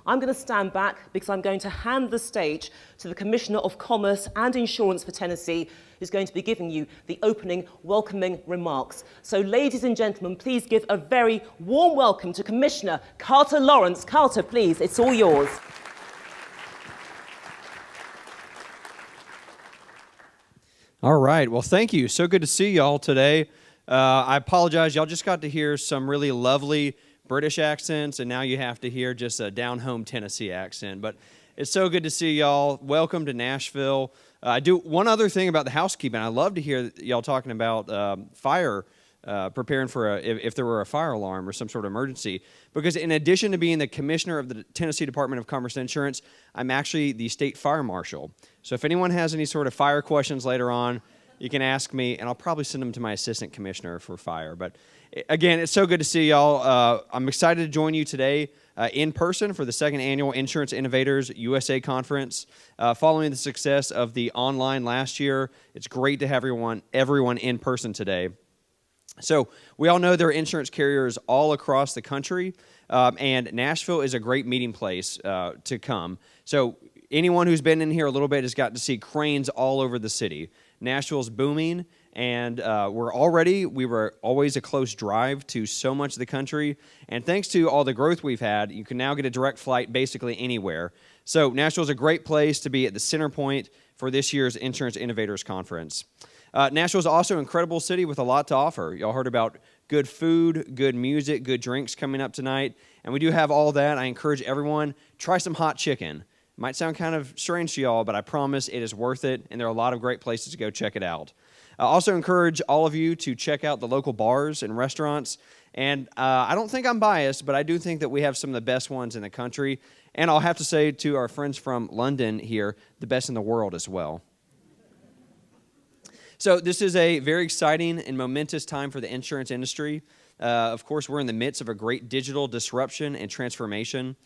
I'm going to stand back because I'm going to hand the stage to the Commissioner of Commerce and Insurance for Tennessee, who's going to be giving you the opening welcoming remarks. So ladies and gentlemen, please give a very warm welcome to Commissioner Carter Lawrence. Carter, please, it's all yours. All right, well, thank you. So good to see y'all today. I apologize, y'all just got to hear some really lovely British accents, and now you have to hear just a down-home Tennessee accent. But it's so good to see y'all. Welcome to Nashville. I do one other thing about the housekeeping. I love to hear y'all talking about fire, preparing for if there were a fire alarm or some sort of emergency. Because in addition to being the commissioner of the Tennessee Department of Commerce and Insurance, I'm actually the state fire marshal. So if anyone has any sort of fire questions later on, you can ask me, and I'll probably send them to my assistant commissioner for fire. But again, it's so good to see y'all. I'm excited to join you today in person for the second annual Insurance Innovators USA conference. Following the success of the online last year, it's great to have everyone in person today. So we all know there are insurance carriers all across the country, and Nashville is a great meeting place to come. So anyone who's been in here a little bit has got to see cranes all over the city. Nashville's booming, and we were always a close drive to so much of the country. And thanks to all the growth we've had, you can now get a direct flight basically anywhere. So Nashville's a great place to be at the center point for this year's Insurance Innovators Conference. Nashville's also an incredible city with a lot to offer. Y'all heard about good food, good music, good drinks coming up tonight. And we do have all that. I encourage everyone, try some hot chicken. It might sound kind of strange to y'all, but I promise it is worth it, and there are a lot of great places to go check it out. I also encourage all of you to check out the local bars and restaurants. And I don't think I'm biased, but I do think that we have some of the best ones in the country. And I'll have to say to our friends from London here, the best in the world as well. So this is a very exciting and momentous time for the insurance industry. Of course, we're in the midst of a great digital disruption and transformation.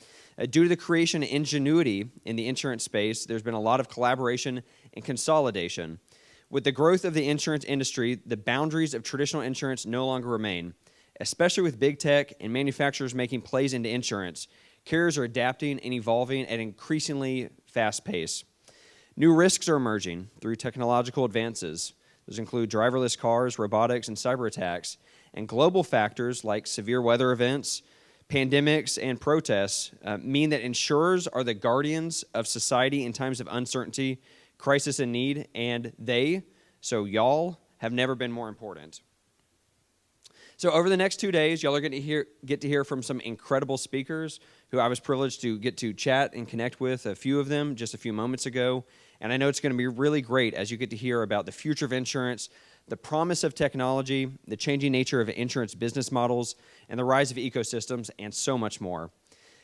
Due to the creation and ingenuity in the insurance space, there's been a lot of collaboration and consolidation. With the growth of the insurance industry, the boundaries of traditional insurance no longer remain. Especially with big tech and manufacturers making plays into insurance, carriers are adapting and evolving at an increasingly fast pace. New risks are emerging through technological advances. Those include driverless cars, robotics, and cyber attacks, and global factors like severe weather events, pandemics, and protests mean that insurers are the guardians of society in times of uncertainty, crisis, and need, and y'all, have never been more important. So over the next 2 days, y'all are going to get to hear from some incredible speakers who I was privileged to get to chat and connect with, a few of them just a few moments ago. And I know it's going to be really great as you get to hear about the future of insurance, the promise of technology, the changing nature of insurance business models, and the rise of ecosystems, and so much more.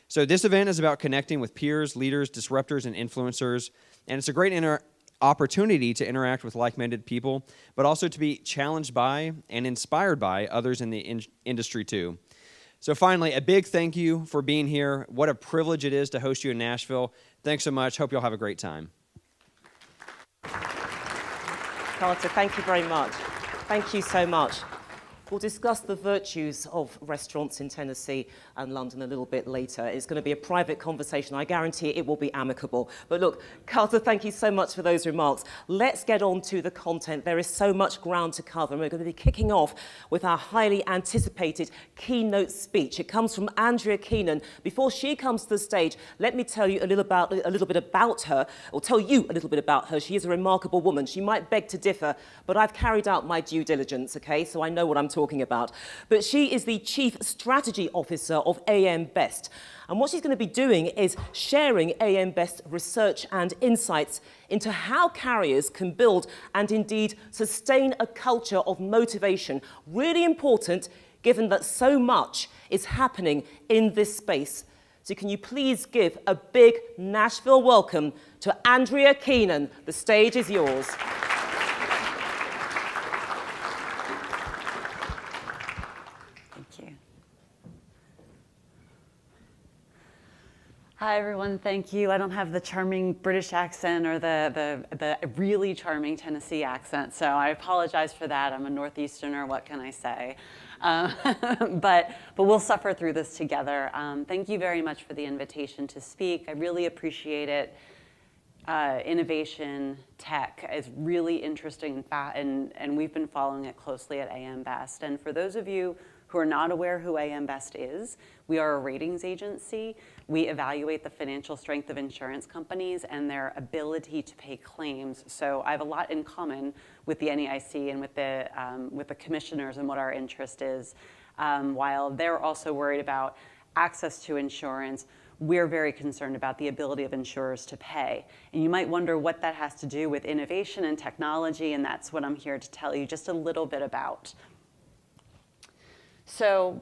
So this event is about connecting with peers, leaders, disruptors, and influencers, and it's a great opportunity to interact with like-minded people, but also to be challenged by and inspired by others in the industry too. So finally, a big thank you for being here. What a privilege it is to host you in Nashville. Thanks so much. Hope you'll have a great time. Carter, thank you very much. Thank you so much. We'll discuss the virtues of restaurants in Tennessee and London a little bit later. It's going to be a private conversation. I guarantee it will be amicable. But look, Carter, thank you so much for those remarks. Let's get on to the content. There is so much ground to cover, and we're going to be kicking off with our highly anticipated keynote speech. It comes from Andrea Keenan. Before she comes to the stage, let me tell you a little bit about her, or tell you a little bit about her. She is a remarkable woman. She might beg to differ, but I've carried out my due diligence, okay? So I know what I'm talking about. But she is the Chief Strategy Officer of AM Best. And what she's going to be doing is sharing AM Best research and insights into how carriers can build and indeed sustain a culture of motivation. Really important, given that so much is happening in this space. So can you please give a big Nashville welcome to Andrea Keenan. The stage is yours. Hi, everyone. Thank you. I don't have the charming British accent or the really charming Tennessee accent, so I apologize for that. I'm a Northeasterner. What can I say? But we'll suffer through this together. Thank you very much for the invitation to speak. I really appreciate it. Innovation, tech is really interesting, and we've been following it closely at AM Best. And for those of you who are not aware who AM Best is, we are a ratings agency. We evaluate the financial strength of insurance companies and their ability to pay claims. So I have a lot in common with the NEIC and with the commissioners and what our interest is. While they're also worried about access to insurance, we're very concerned about the ability of insurers to pay. And you might wonder what that has to do with innovation and technology, and that's what I'm here to tell you just a little bit about. So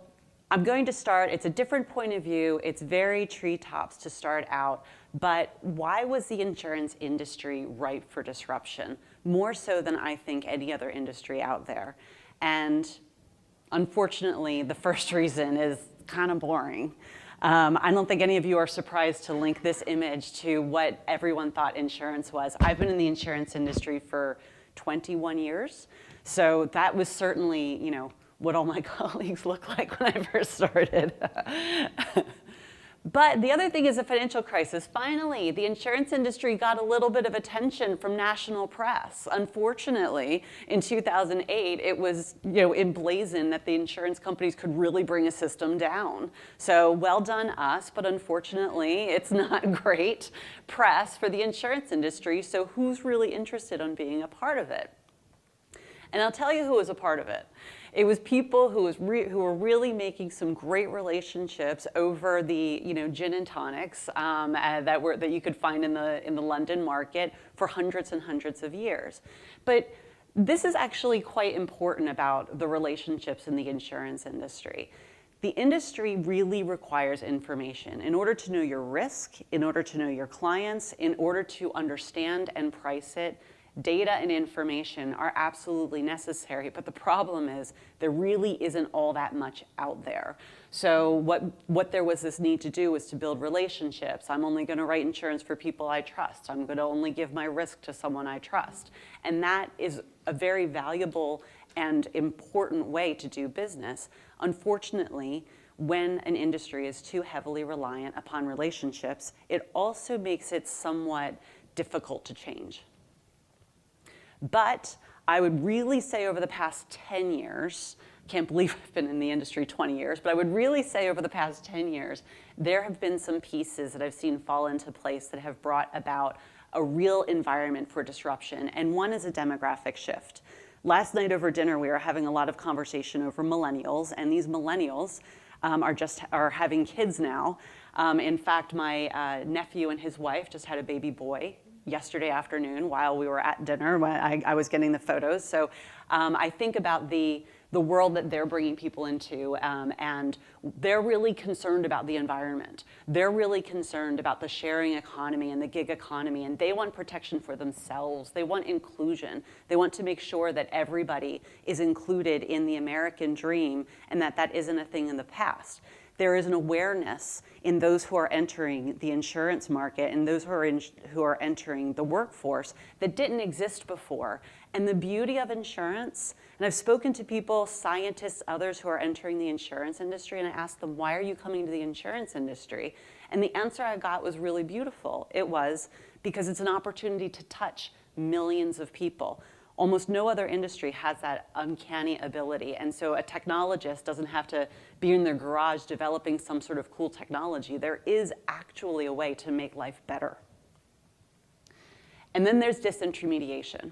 I'm going to start, it's a different point of view, it's very treetops to start out, but why was the insurance industry ripe for disruption? More so than I think any other industry out there. And unfortunately, the first reason is kind of boring. I don't think any of you are surprised to link this image to what everyone thought insurance was. I've been in the insurance industry for 21 years, so that was certainly, what all my colleagues look like when I first started. But the other thing is the financial crisis. Finally, the insurance industry got a little bit of attention from national press. Unfortunately, in 2008, it was emblazoned that the insurance companies could really bring a system down. So well done us, but unfortunately, it's not great press for the insurance industry. So who's really interested in being a part of it? And I'll tell you who was a part of it. It was people who were really making some great relationships over the gin and tonics that you could find in the London market for hundreds and hundreds of years. But this is actually quite important about the relationships in the insurance industry. The industry really requires information in order to know your risk, in order to know your clients, in order to understand and price it. Data and information are absolutely necessary, but the problem is there really isn't all that much out there. So what there was this need to do was to build relationships. I'm only going to write insurance for people I trust. I'm going to only give my risk to someone I trust. And that is a very valuable and important way to do business. Unfortunately, when an industry is too heavily reliant upon relationships, it also makes it somewhat difficult to change. But I would really say over the past 10 years, can't believe I've been in the industry 20 years, but I would really say over the past 10 years, there have been some pieces that I've seen fall into place that have brought about a real environment for disruption, and one is a demographic shift. Last night over dinner, we were having a lot of conversation over millennials, and these millennials are having kids now. In fact, my nephew and his wife just had a baby boy yesterday afternoon while we were at dinner when I was getting the photos. So I think about the world that they're bringing people into, and they're really concerned about the environment. They're really concerned about the sharing economy and the gig economy, and they want protection for themselves. They want inclusion. They want to make sure that everybody is included in the American dream and that isn't a thing in the past. There is an awareness in those who are entering the insurance market and those who are entering the workforce that didn't exist before. And the beauty of insurance, and I've spoken to people, scientists, others who are entering the insurance industry, and I asked them, why are you coming to the insurance industry? And the answer I got was really beautiful. It was because it's an opportunity to touch millions of people. Almost no other industry has that uncanny ability. And so a technologist doesn't have to be in their garage developing some sort of cool technology. There is actually a way to make life better. And then there's disintermediation.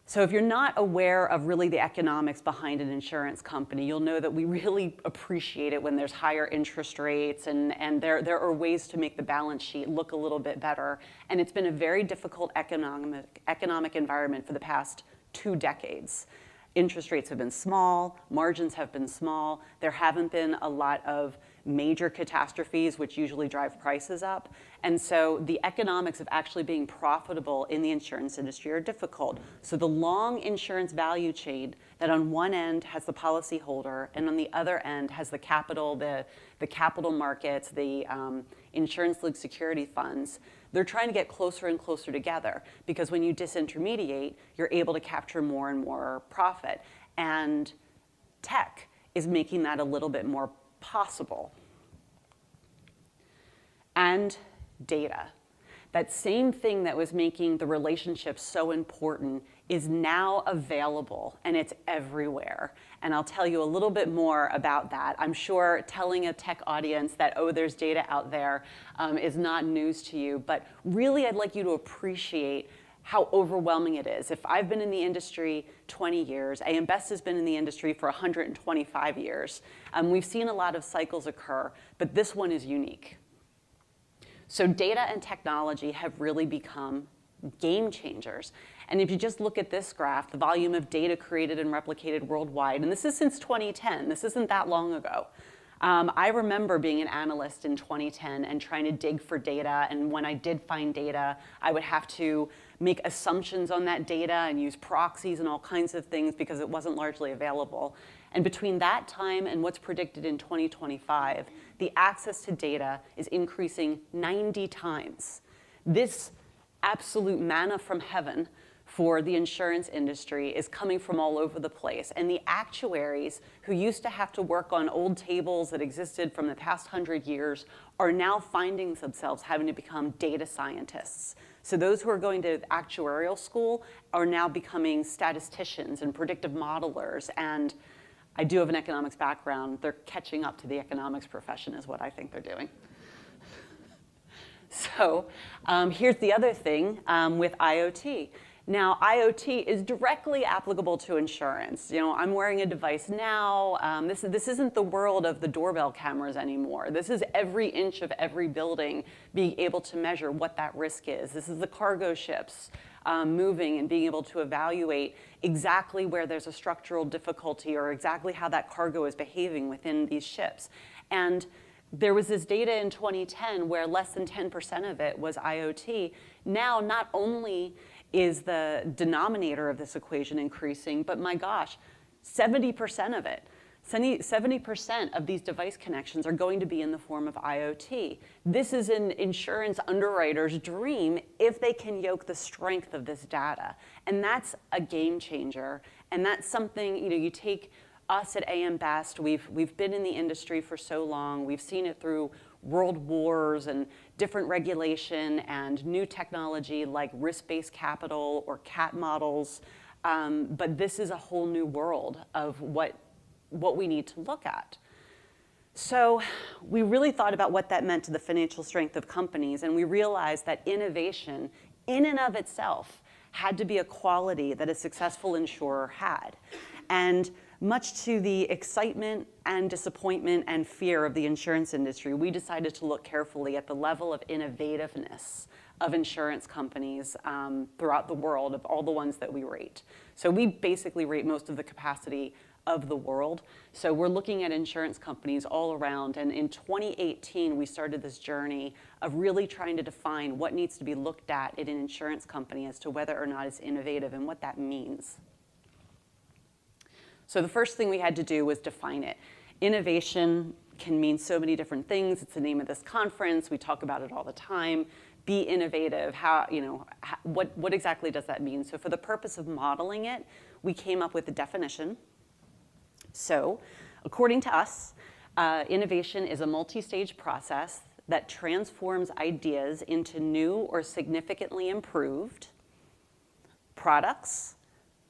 So if you're not aware of really the economics behind an insurance company, you'll know that we really appreciate it when there's higher interest rates and there are ways to make the balance sheet look a little bit better. And it's been a very difficult economic environment for the past 2 decades. Interest rates have been small, margins have been small, there haven't been a lot of major catastrophes, which usually drive prices up. And so the economics of actually being profitable in the insurance industry are difficult. So the long insurance value chain that on one end has the policyholder and on the other end has the capital, the capital markets, the insurance-linked security funds, they're trying to get closer and closer together, because when you disintermediate, you're able to capture more and more profit. And tech is making that a little bit more possible. And data. That same thing that was making the relationship so important is now available, and it's everywhere. And I'll tell you a little bit more about that. I'm sure telling a tech audience that, oh, there's data out there is not news to you, but really I'd like you to appreciate how overwhelming it is. If I've been in the industry 20 years, AM Best has been in the industry for 125 years. We've seen a lot of cycles occur, but this one is unique. So data and technology have really become game changers. And if you just look at this graph, the volume of data created and replicated worldwide, and this is since 2010, this isn't that long ago. I remember being an analyst in 2010 and trying to dig for data, and when I did find data, I would have to make assumptions on that data and use proxies and all kinds of things because it wasn't largely available. And between that time and what's predicted in 2025, the access to data is increasing 90 times. This absolute manna from heaven for the insurance industry is coming from all over the place. And the actuaries who used to have to work on old tables that existed from the past 100 years are now finding themselves having to become data scientists. So those who are going to actuarial school are now becoming statisticians and predictive modelers. And I do have an economics background. They're catching up to the economics profession is what I think they're doing. So here's the other thing with IoT. Now, IoT is directly applicable to insurance. You know, I'm wearing a device now. This isn't the world of the doorbell cameras anymore. This is every inch of every building being able to measure what that risk is. This is the cargo ships moving and being able to evaluate exactly where there's a structural difficulty or exactly how that cargo is behaving within these ships. And there was this data in 2010 where less than 10% of it was IoT. Now, not only is the denominator of this equation increasing, but my gosh, 70% of it, 70% of these device connections are going to be in the form of IoT. This is an insurance underwriter's dream if they can yoke the strength of this data. And that's a game changer. And that's something, you know, you take us at AM Best, we've been in the industry for so long, we've seen it through world wars and different regulation and new technology like risk-based capital or CAT models, but this is a whole new world of what we need to look at. So we really thought about what that meant to the financial strength of companies, and we realized that innovation in and of itself had to be a quality that a successful insurer had. And much to the excitement and disappointment and fear of the insurance industry, we decided to look carefully at the level of innovativeness of insurance companies throughout the world, of all the ones that we rate. So we basically rate most of the capacity of the world. So we're looking at insurance companies all around. And in 2018, we started this journey of really trying to define what needs to be looked at in an insurance company as to whether or not it's innovative and what that means. So the first thing we had to do was define it. Innovation can mean so many different things. It's the name of this conference. We talk about it all the time. Be innovative. What exactly does that mean? So for the purpose of modeling it, we came up with a definition. So according to us, innovation is a multi-stage process that transforms ideas into new or significantly improved products,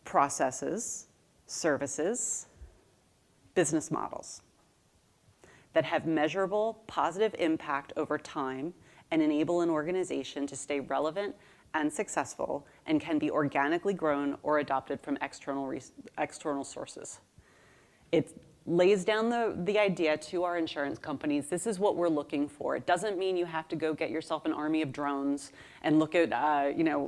processes, services, business models that have measurable positive impact over time and enable an organization to stay relevant and successful and can be organically grown or adopted from external sources. It lays down the idea to our insurance companies, this is what we're looking for. It doesn't mean you have to go get yourself an army of drones and look at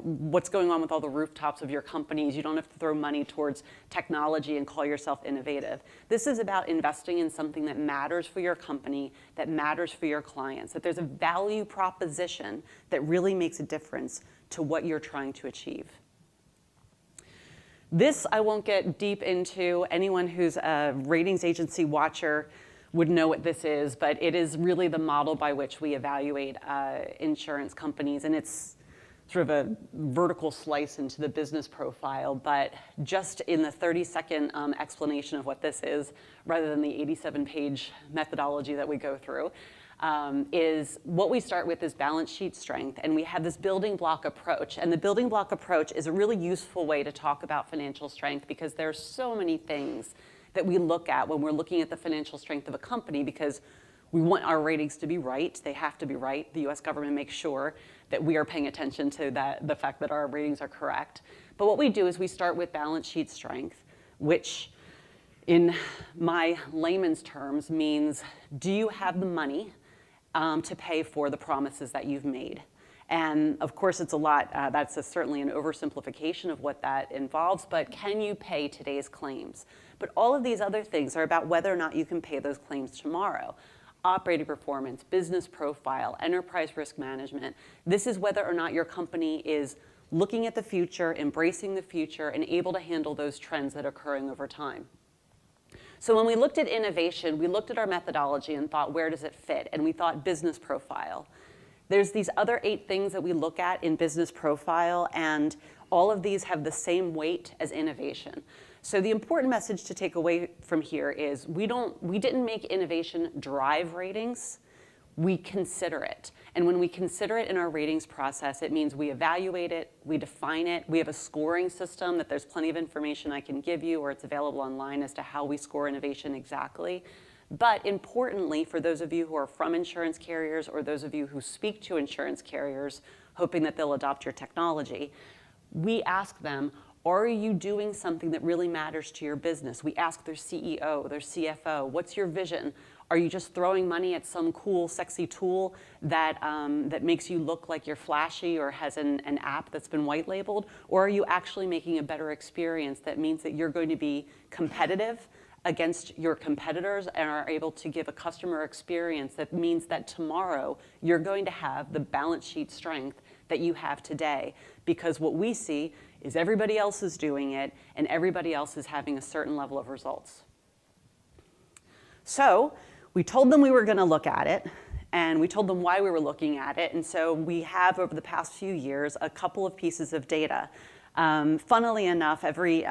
what's going on with all the rooftops of your companies. You don't have to throw money towards technology and call yourself innovative. This is about investing in something that matters for your company, that matters for your clients, that there's a value proposition that really makes a difference to what you're trying to achieve. This I won't get deep into. Anyone who's a ratings agency watcher would know what this is, but it is really the model by which we evaluate insurance companies, and it's sort of a vertical slice into the business profile, but just in the 30-second explanation of what this is, rather than the 87-page methodology that we go through, is what we start with is balance sheet strength, and we have this building block approach. And the building block approach is a really useful way to talk about financial strength, because there are so many things that we look at when we're looking at the financial strength of a company, because we want our ratings to be right. They have to be right. The US government makes sure that we are paying attention to the fact that our ratings are correct. But what we do is we start with balance sheet strength, which in my layman's terms means, do you have the money to pay for the promises that you've made? And of course, it's a lot. That's certainly an oversimplification of what that involves, but can you pay today's claims? But all of these other things are about whether or not you can pay those claims tomorrow. Operating performance, business profile, enterprise risk management. This is whether or not your company is looking at the future, embracing the future, and able to handle those trends that are occurring over time. So when we looked at innovation, we looked at our methodology and thought, where does it fit? And we thought business profile. There's these other 8 things that we look at in business profile, and all of these have the same weight as innovation. So the important message to take away from here is we didn't make innovation drive ratings, we consider it. And when we consider it in our ratings process, it means we evaluate it, we define it, we have a scoring system that there's plenty of information I can give you, or it's available online as to how we score innovation exactly. But importantly, for those of you who are from insurance carriers, or those of you who speak to insurance carriers, hoping that they'll adopt your technology, we ask them, are you doing something that really matters to your business? We ask their CEO, their CFO, what's your vision? Are you just throwing money at some cool, sexy tool that makes you look like you're flashy or has an app that's been white labeled? Or are you actually making a better experience that means that you're going to be competitive against your competitors and are able to give a customer experience that means that tomorrow you're going to have the balance sheet strength that you have today? Because what we see is everybody else is doing it and everybody else is having a certain level of results. So we told them we were going to look at it, and we told them why we were looking at it. And so we have, over the past few years, a couple of pieces of data. Funnily enough, every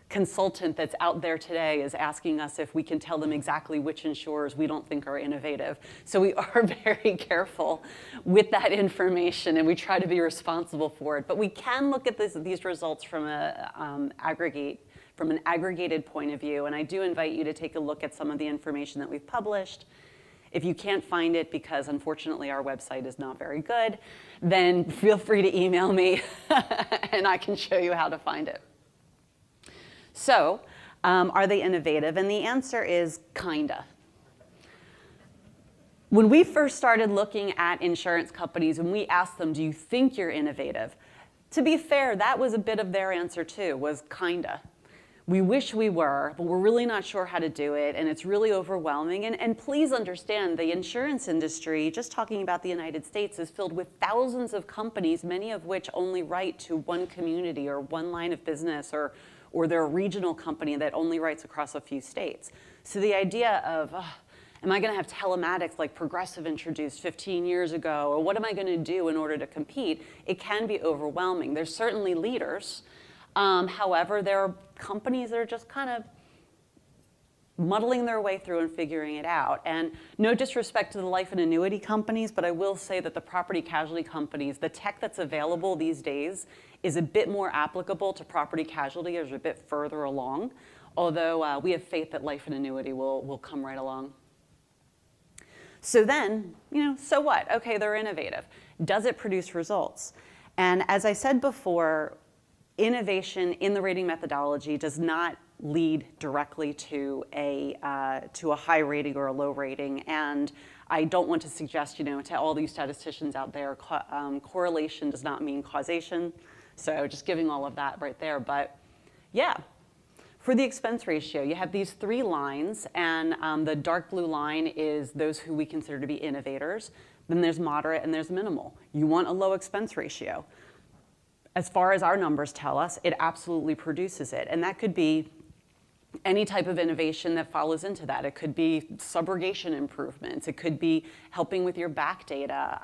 consultant that's out there today is asking us if we can tell them exactly which insurers we don't think are innovative. So we are very careful with that information, and we try to be responsible for it. But we can look at these results from an aggregated point of view, and I do invite you to take a look at some of the information that we've published. If you can't find it, because unfortunately our website is not very good, then feel free to email me and I can show you how to find it. So, are they innovative? And the answer is kinda. When we first started looking at insurance companies and we asked them, do you think you're innovative? To be fair, that was a bit of their answer too, was kinda. We wish we were, but we're really not sure how to do it, and it's really overwhelming. And please understand, the insurance industry, just talking about the United States, is filled with thousands of companies, many of which only write to one community or one line of business, or they're a regional company that only writes across a few states. So the idea of, am I going to have telematics like Progressive introduced 15 years ago, or what am I going to do in order to compete? It can be overwhelming. There's certainly leaders. However, there are companies that are just kind of muddling their way through and figuring it out. And no disrespect to the life and annuity companies, but I will say that the property casualty companies, the tech that's available these days is a bit more applicable to property casualty, or is a bit further along, although we have faith that life and annuity will come right along. So then, so what? Okay, they're innovative. Does it produce results? And as I said before, innovation in the rating methodology does not lead directly to a high rating or a low rating. And I don't want to suggest, to all these statisticians out there, correlation does not mean causation. So just giving all of that right there. But yeah, for the expense ratio, you have these 3 lines, and the dark blue line is those who we consider to be innovators. Then there's moderate and there's minimal. You want a low expense ratio. As far as our numbers tell us, it absolutely produces it. And that could be any type of innovation that follows into that. It could be subrogation improvements. It could be helping with your back data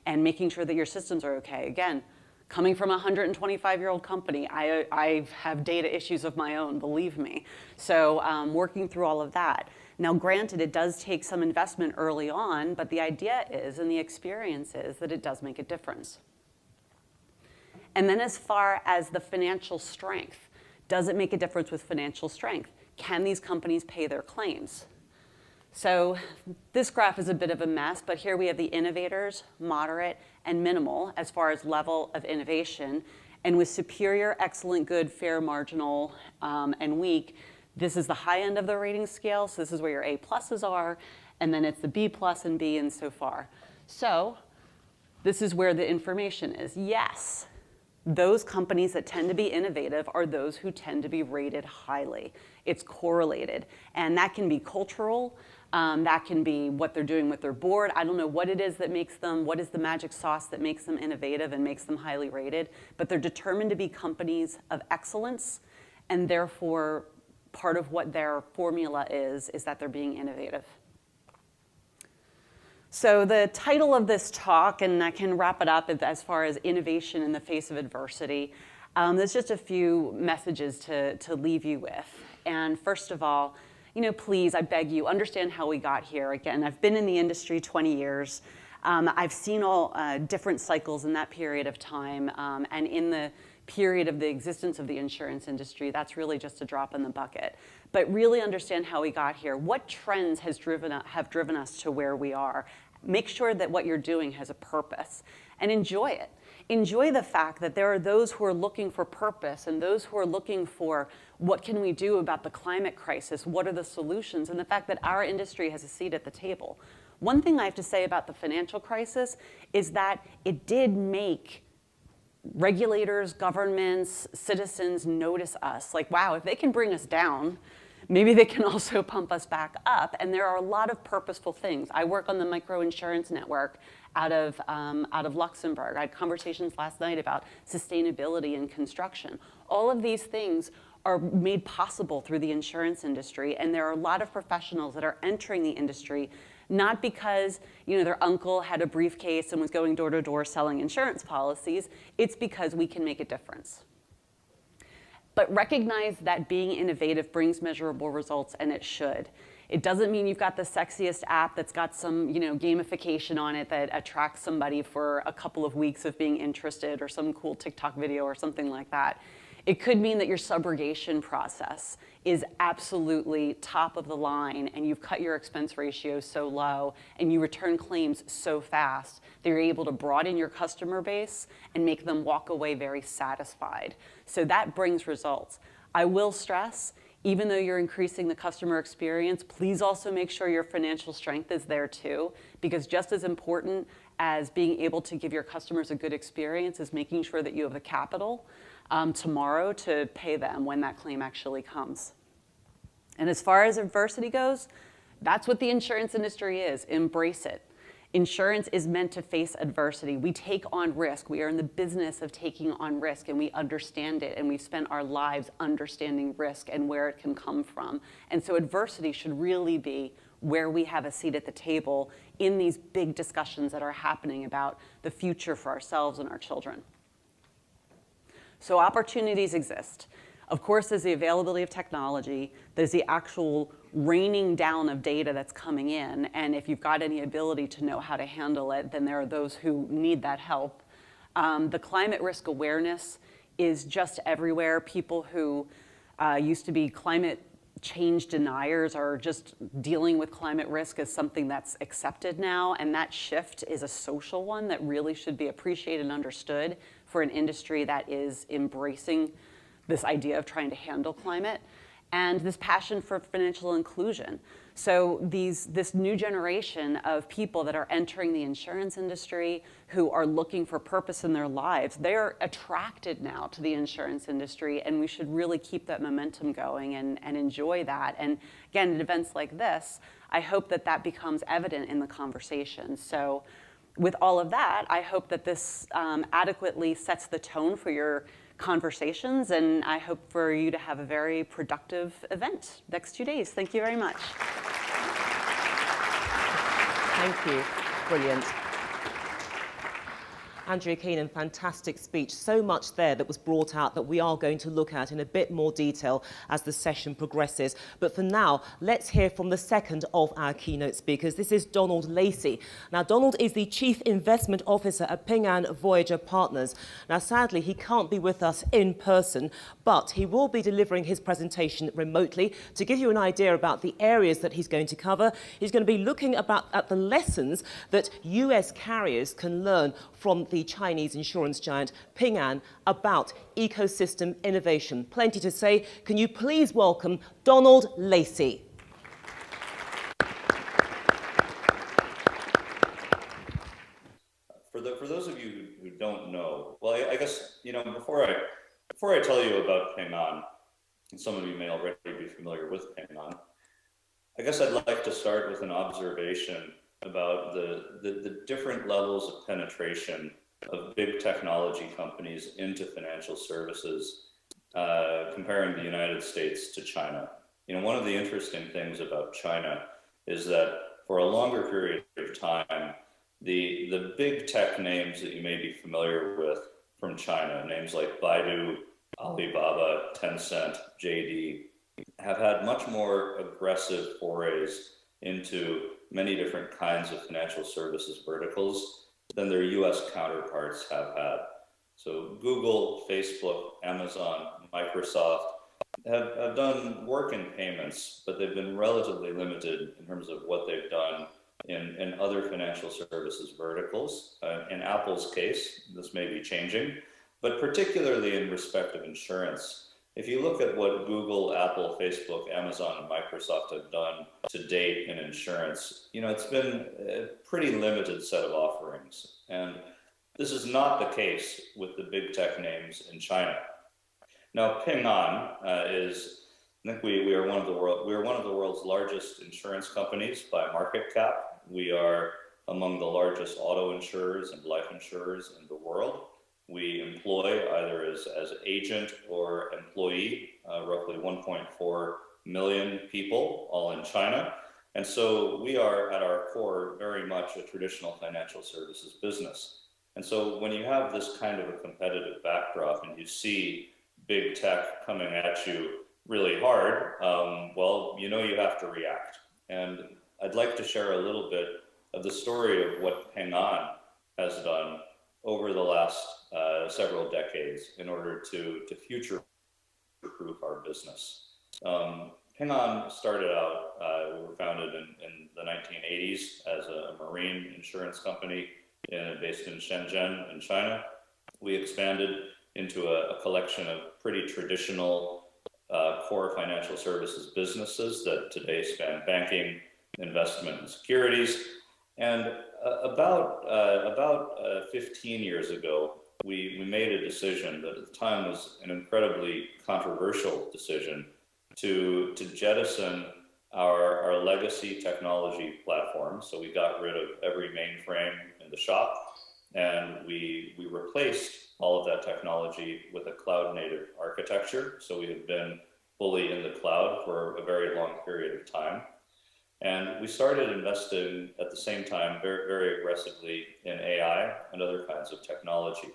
and making sure that your systems are okay. Again, coming from a 125-year-old company, I have data issues of my own, believe me. So working through all of that. Now, granted, it does take some investment early on, but the idea is, and the experience is, that it does make a difference. And then as far as the financial strength, does it make a difference with financial strength? Can these companies pay their claims? So this graph is a bit of a mess, but here we have the innovators, moderate, and minimal as far as level of innovation. And with superior, excellent, good, fair, marginal, and weak, this is the high end of the rating scale. So this is where your A pluses are, and then it's the B plus and B and so far. So this is where the information is. Yes, those companies that tend to be innovative are those who tend to be rated highly. It's correlated. And that can be cultural. That can be what they're doing with their board. I don't know what it is that makes them, what is the magic sauce that makes them innovative and makes them highly rated. But they're determined to be companies of excellence. And therefore, part of what their formula is that they're being innovative. So the title of this talk, and I can wrap it up as far as innovation in the face of adversity, there's just a few messages to leave you with. And first of all, please, I beg you, understand how we got here. Again, I've been in the industry 20 years. I've seen all different cycles in that period of time. And in the period of the existence of the insurance industry, that's really just a drop in the bucket. But really understand how we got here. What trends have driven us to where we are? Make sure that what you're doing has a purpose and enjoy it. Enjoy the fact that there are those who are looking for purpose and those who are looking for what can we do about the climate crisis, what are the solutions, and the fact that our industry has a seat at the table. One thing I have to say about the financial crisis is that it did make regulators, governments, citizens notice us. Like, wow, if they can bring us down, maybe they can also pump us back up. And there are a lot of purposeful things. I work on the microinsurance network out of Luxembourg. I had conversations last night about sustainability in construction. All of these things are made possible through the insurance industry. And there are a lot of professionals that are entering the industry not because their uncle had a briefcase and was going door to door selling insurance policies. It's because we can make a difference. But recognize that being innovative brings measurable results, and it should. It doesn't mean you've got the sexiest app that's got some gamification on it that attracts somebody for a couple of weeks of being interested, or some cool TikTok video or something like that. It could mean that your subrogation process is absolutely top of the line and you've cut your expense ratio so low and you return claims so fast that you're able to broaden your customer base and make them walk away very satisfied. So that brings results. I will stress, even though you're increasing the customer experience, please also make sure your financial strength is there too, because just as important as being able to give your customers a good experience is making sure that you have the capital tomorrow to pay them when that claim actually comes. And as far as adversity goes, that's what the insurance industry is. Embrace it. Insurance is meant to face adversity. We take on risk. We are in the business of taking on risk, and we understand it, and we've spent our lives understanding risk and where it can come from. And so adversity should really be where we have a seat at the table in these big discussions that are happening about the future for ourselves and our children. So opportunities exist. Of course, there's the availability of technology. There's the actual raining down of data that's coming in. And if you've got any ability to know how to handle it, then there are those who need that help. The climate risk awareness is just everywhere. People who used to be climate change deniers are just dealing with climate risk as something that's accepted now. And that shift is a social one that really should be appreciated and understood for an industry that is embracing this idea of trying to handle climate, and this passion for financial inclusion. So this new generation of people that are entering the insurance industry who are looking for purpose in their lives, they're attracted now to the insurance industry, and we should really keep that momentum going and enjoy that. And again, at events like this, I hope that that becomes evident in the conversation. So with all of that, I hope that this adequately sets the tone for your conversations, and I hope for you to have a very productive event next 2 days. Thank you very much. Thank you. Brilliant. Andrea Keenan, fantastic speech. So much there that was brought out that we are going to look at in a bit more detail as the session progresses. But for now, let's hear from the second of our keynote speakers. This is Donald Lacey. Now, Donald is the Chief Investment Officer at Ping An Voyager Partners. Now, sadly, he can't be with us in person, but he will be delivering his presentation remotely to give you an idea about the areas that he's going to cover. He's going to be looking at the lessons that US carriers can learn from the Chinese insurance giant Ping An about ecosystem innovation. Plenty to say. Can you please welcome Donald Lacey? For those of you who don't know, well, I guess, before I tell you about Ping An, and some of you may already be familiar with Ping An, I guess I'd like to start with an observation about the different levels of penetration of big technology companies into financial services, comparing the United States to China. One of the interesting things about China is that for a longer period of time, the big tech names that you may be familiar with from China, names like Baidu, Alibaba, Tencent, JD, have had much more aggressive forays into many different kinds of financial services verticals than their US counterparts have had. So Google, Facebook, Amazon, Microsoft have done work in payments, but they've been relatively limited in terms of what they've done in other financial services verticals. In Apple's case, this may be changing, but particularly in respect of insurance. If you look at what Google, Apple, Facebook, Amazon, and Microsoft have done to date in insurance, it's been a pretty limited set of offerings. And this is not the case with the big tech names in China. Now, Ping An is, I think we are one of the world's largest insurance companies by market cap. We are among the largest auto insurers and life insurers in the world. We employ either as agent or employee, roughly 1.4 million people, all in China. And so we are at our core very much a traditional financial services business. And so when you have this kind of a competitive backdrop and you see big tech coming at you really hard, well, you have to react. And I'd like to share a little bit of the story of what Ping An has done over the last several decades in order to future-proof our business. Ping An started out, we were founded in the 1980s as a marine insurance company based in Shenzhen in China. We expanded into a collection of pretty traditional core financial services businesses that today span banking, investment, and securities. And about 15 years ago, we made a decision that at the time was an incredibly controversial decision to jettison our legacy technology platform. So we got rid of every mainframe in the shop, and we replaced all of that technology with a cloud native architecture. So we have been fully in the cloud for a very long period of time. And we started investing at the same time very, very aggressively in AI and other kinds of technology.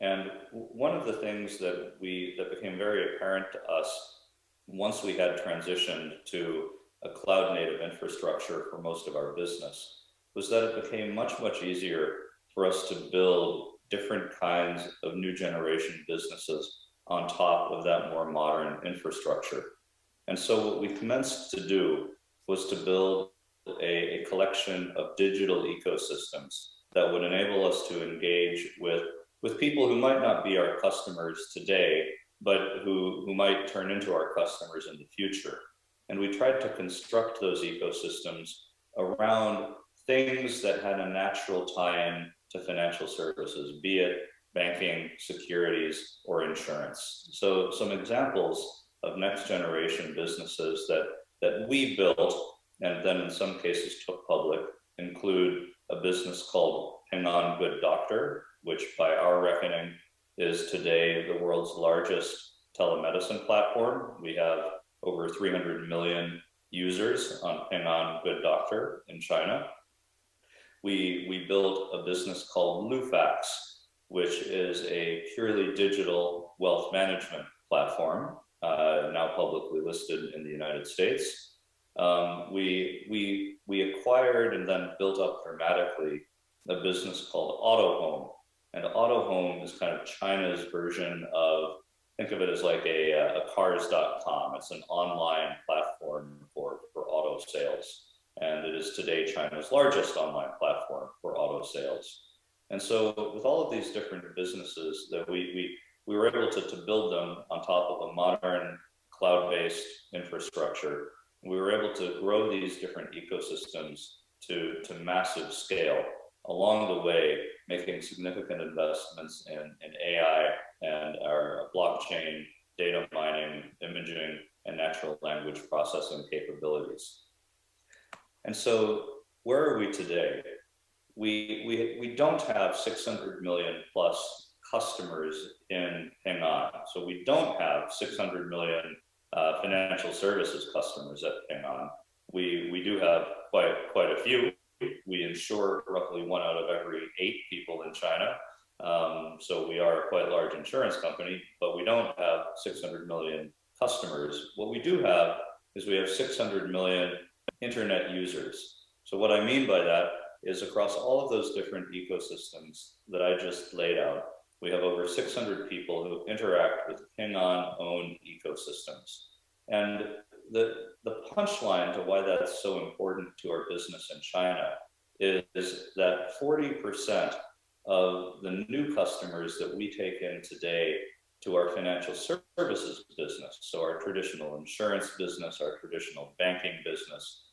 And one of the things that became very apparent to us once we had transitioned to a cloud native infrastructure for most of our business was that it became much, much easier for us to build different kinds of new generation businesses on top of that more modern infrastructure. And so what we commenced to do was to build a collection of digital ecosystems that would enable us to engage with people who might not be our customers today, but who might turn into our customers in the future. And we tried to construct those ecosystems around things that had a natural tie-in to financial services, be it banking, securities, or insurance. So some examples of next generation businesses that we built and then in some cases took public include a business called Ping An Good Doctor, which by our reckoning is today the world's largest telemedicine platform. We have over 300 million users on Ping An Good Doctor in China. We built a business called Lufax, which is a purely digital wealth management platform, now publicly listed in the United States. We acquired and then built up dramatically a business called AutoHome. And AutoHome is kind of China's version of, think of it as like a cars.com. It's an online platform for auto sales. And it is today China's largest online platform for auto sales. And so with all of these different businesses that we were able to build them on top of a modern cloud-based infrastructure. We were able to grow these different ecosystems to massive scale, along the way making significant investments in AI and our blockchain, data mining, imaging, and natural language processing capabilities. And so where are we today? We don't have 600 million plus customers in Ping An. So we don't have 600 million financial services customers at Ping An. We do have quite a few. We insure roughly 1 out of every 8 people in China. So we are a quite large insurance company, but we don't have 600 million customers. What we do have is we have 600 million internet users. So what I mean by that is across all of those different ecosystems that I just laid out, we have over 600 people who interact with Ping An-owned ecosystems. And the punchline to why that's so important to our business in China is that 40% of the new customers that we take in today to our financial services business, so our traditional insurance business, our traditional banking business,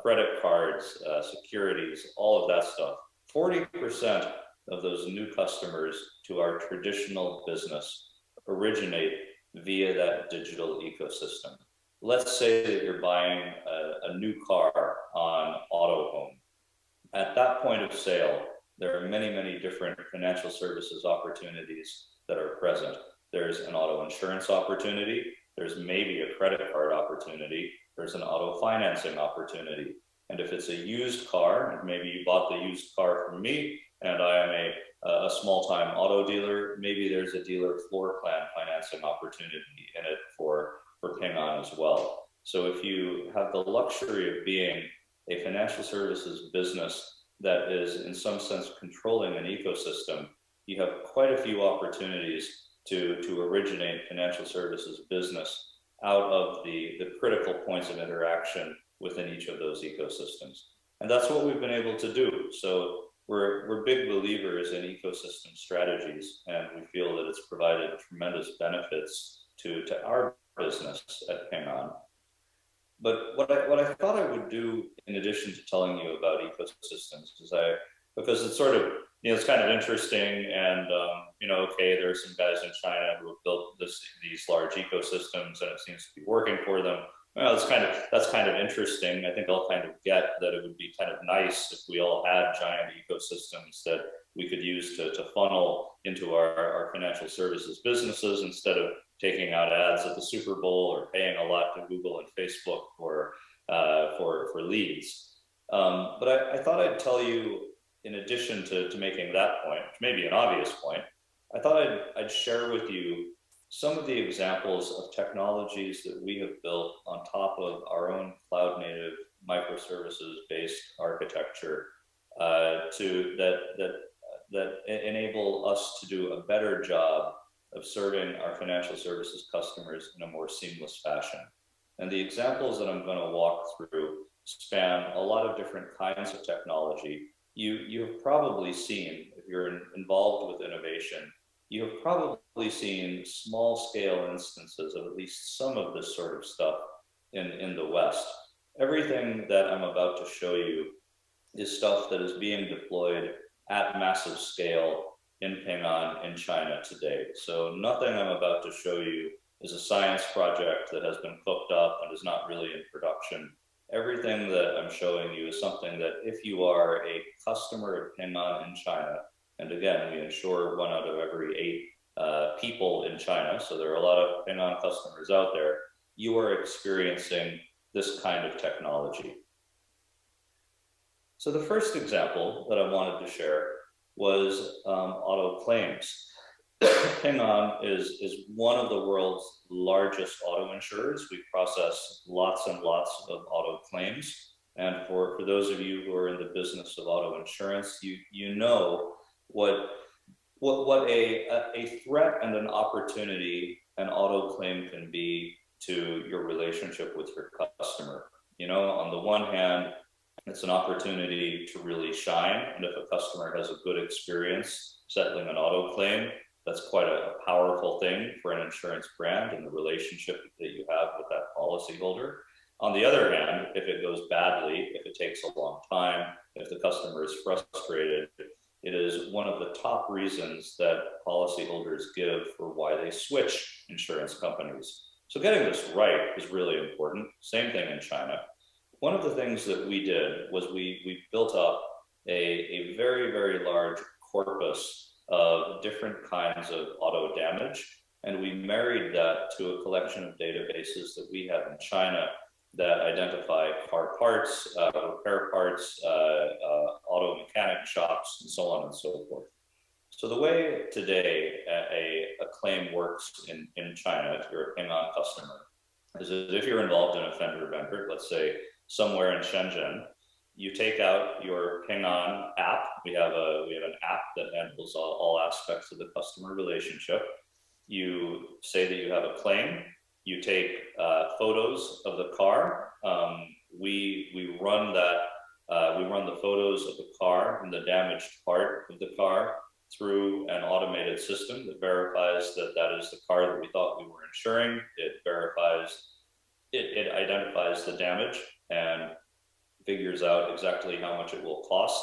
credit cards, securities, all of that stuff, 40% of those new customers to our traditional business originate via that digital ecosystem. Let's say that you're buying a new car on AutoHome. At that point of sale, there are many, many different financial services opportunities that are present. There's an auto insurance opportunity. There's maybe a credit card opportunity. There's an auto financing opportunity. And if it's a used car, and maybe you bought the used car from me, and I am a small-time auto dealer, maybe there's a dealer floor plan financing opportunity in it for Ping An as well. So if you have the luxury of being a financial services business that is in some sense controlling an ecosystem, you have quite a few opportunities to originate financial services business out of the critical points of interaction within each of those ecosystems. And that's what we've been able to do. So we're big believers in ecosystem strategies, and we feel that it's provided tremendous benefits to our business at Ping An. But what I thought I would do in addition to telling you about ecosystems is because it's sort of, it's kind of interesting, and okay, there are some guys in China who have built these large ecosystems, and it seems to be working for them. Well, that's kind of interesting. I think I'll kind of get that it would be kind of nice if we all had giant ecosystems that we could use to funnel into our financial services businesses instead of taking out ads at the Super Bowl or paying a lot to Google and Facebook for leads. But I thought I'd tell you, in addition to making that point, which may be an obvious point, I thought I'd share with you some of the examples of technologies that we have built on top of our own cloud-native microservices-based architecture that enable us to do a better job of serving our financial services customers in a more seamless fashion. And the examples that I'm going to walk through span a lot of different kinds of technology. You have probably seen, if you're involved with innovation, you have probably seen small-scale instances of at least some of this sort of stuff in the West. Everything that I'm about to show you is stuff that is being deployed at massive scale in Ping An in China today. So nothing I'm about to show you is a science project that has been cooked up and is not really in production. Everything that I'm showing you is something that if you are a customer of Ping An in China, and again, we insure 1 out of every people in China, so there are a lot of Ping An customers out there, you are experiencing this kind of technology. So the first example that I wanted to share was auto claims. Ping An is one of the world's largest auto insurers. We process lots and lots of auto claims. And for those of you who are in the business of auto insurance, you know what a threat and an opportunity an auto claim can be to your relationship with your customer. You know, on the one hand, it's an opportunity to really shine. And if a customer has a good experience settling an auto claim, that's quite a powerful thing for an insurance brand and the relationship that you have with that policyholder. On the other hand, if it goes badly, if it takes a long time, if the customer is frustrated, it is one of the top reasons that policyholders give for why they switch insurance companies. So getting this right is really important. Same thing in China. One of the things that we did was we built up a very, very large corpus of different kinds of auto damage, and we married that to a collection of databases that we have in China that identify car parts, repair parts, auto mechanic shops, and so on and so forth. So the way today a claim works in China, if you're a Ping An customer, is that if you're involved in a fender bender, let's say somewhere in Shenzhen, you take out your Ping An app. We have an app that handles all aspects of the customer relationship. You say that you have a claim. You take photos of the car. We run that. We run the photos of the car and the damaged part of the car through an automated system that verifies that that is the car that we thought we were insuring. It verifies. It identifies the damage and figures out exactly how much it will cost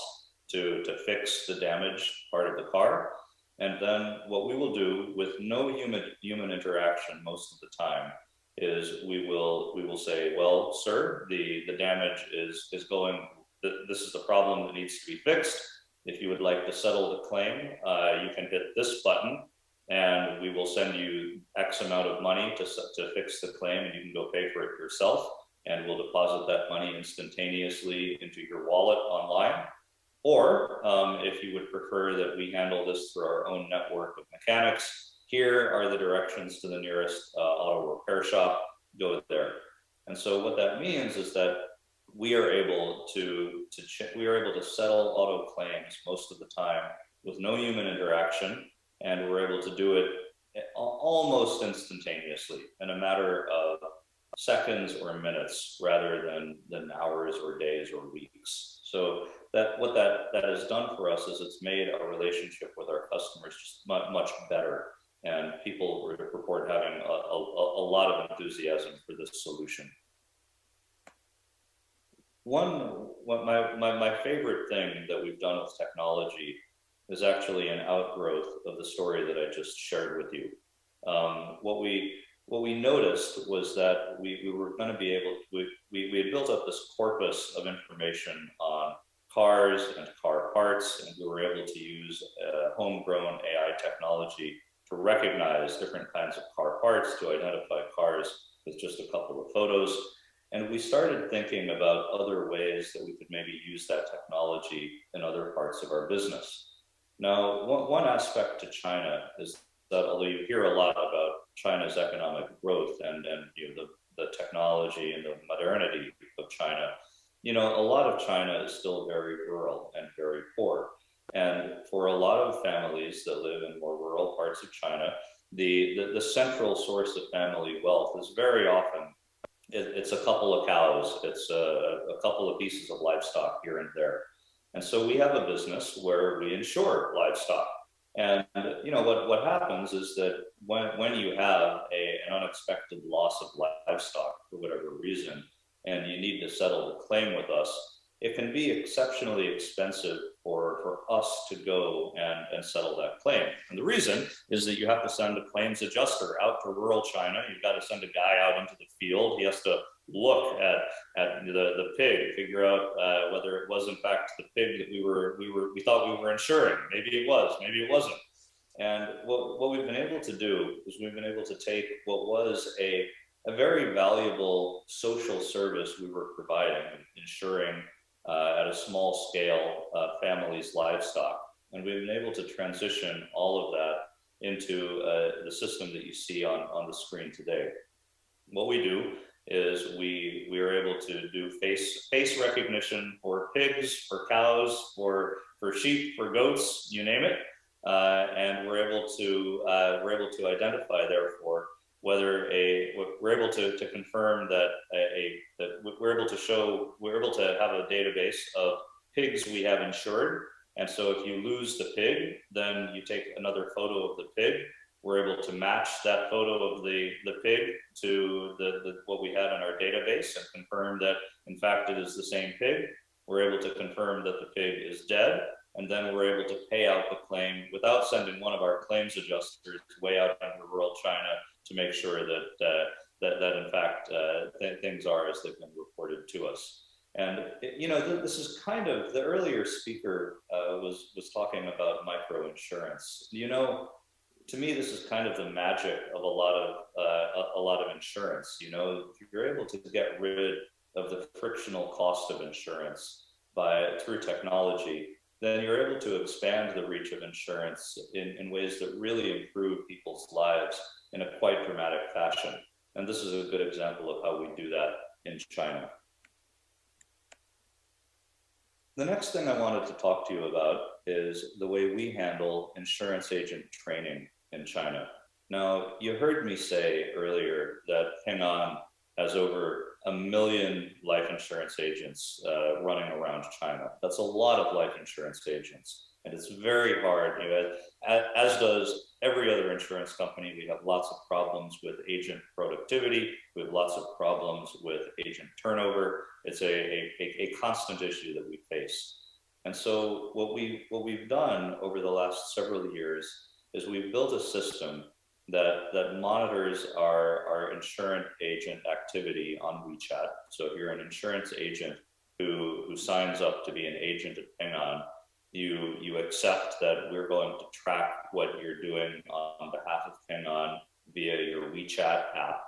to fix the damaged part of the car. And then what we will do with no human interaction most of the time is we will say, well, sir, the damage is going, this is the problem that needs to be fixed. If you would like to settle the claim, you can hit this button and we will send you X amount of money to fix the claim, and you can go pay for it yourself, and we'll deposit that money instantaneously into your wallet online. Or if you would prefer that we handle this through our own network of mechanics, here are the directions to the nearest auto repair shop, go there. And so what that means is that we are able to settle auto claims most of the time with no human interaction, and we're able to do it almost instantaneously in a matter of seconds or minutes rather than hours or days or weeks. So what that has done for us is it's made our relationship with our customers just much better, and people report having a lot of enthusiasm for this solution. My favorite thing that we've done with technology is actually an outgrowth of the story that I just shared with you. What we noticed was that we were going to be able to, we had built up this corpus of information on cars and car parts, and we were able to use homegrown AI technology to recognize different kinds of car parts, to identify cars with just a couple of photos. And we started thinking about other ways that we could maybe use that technology in other parts of our business. Now, one aspect to China is that although you hear a lot about China's economic growth and you know, the technology and the modernity of China, you know, a lot of China is still very rural and very poor. And for a lot of families that live in more rural parts of China, the central source of family wealth is very often, it's a couple of cows, it's a couple of pieces of livestock here and there. And so we have a business where we insure livestock. And you know what happens is that when you have an unexpected loss of livestock for whatever reason, and you need to settle the claim with us, it can be exceptionally expensive for us to go and settle that claim. And the reason is that you have to send a claims adjuster out to rural China. You've got to send a guy out into the field. He has to look at the pig, figure out whether it was in fact the pig that we thought we were insuring. Maybe it was, maybe it wasn't. And what we've been able to do is we've been able to take what was a very valuable social service we were providing, insuring at a small scale families' livestock. And we've been able to transition all of that into the system that you see on the screen today. What we do is we are able to do face recognition for pigs, for cows, for sheep, for goats, you name it, and we're able to identify, therefore, whether we're able to confirm that we're able to have a database of pigs we have insured. And so if you lose the pig, then you take another photo of the pig. We're able to match that photo of the pig to what we had in our database and confirm that, in fact, it is the same pig. We're able to confirm that the pig is dead, and then we're able to pay out the claim without sending one of our claims adjusters way out into rural China to make sure that in fact, things are as they've been reported to us. And this is kind of, the earlier speaker was talking about microinsurance. To me, this is kind of the magic of a lot of insurance. If you're able to get rid of the frictional cost of insurance through technology, then you're able to expand the reach of insurance in ways that really improve people's lives in a quite dramatic fashion. And this is a good example of how we do that in China. The next thing I wanted to talk to you about is the way we handle insurance agent training in China. Now, you heard me say earlier that Ping An has over 1 million life insurance agents running around China. That's a lot of life insurance agents. And it's very hard, as does every other insurance company. We have lots of problems with agent productivity. We have lots of problems with agent turnover. It's a constant issue that we face. And so what we've done over the last several years is we've built a system that monitors our insurance agent activity on WeChat. So if you're an insurance agent who signs up to be an agent at Ping An, you accept that we're going to track what you're doing on behalf of Ping An via your WeChat app.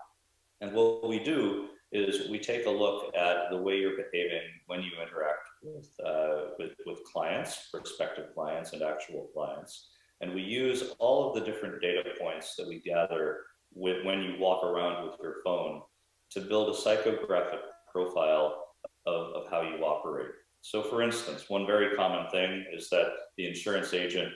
And what we do is we take a look at the way you're behaving when you interact with clients, prospective clients and actual clients. And we use all of the different data points that we gather when you walk around with your phone to build a psychographic profile of how you operate. So for instance, one very common thing is that the insurance agent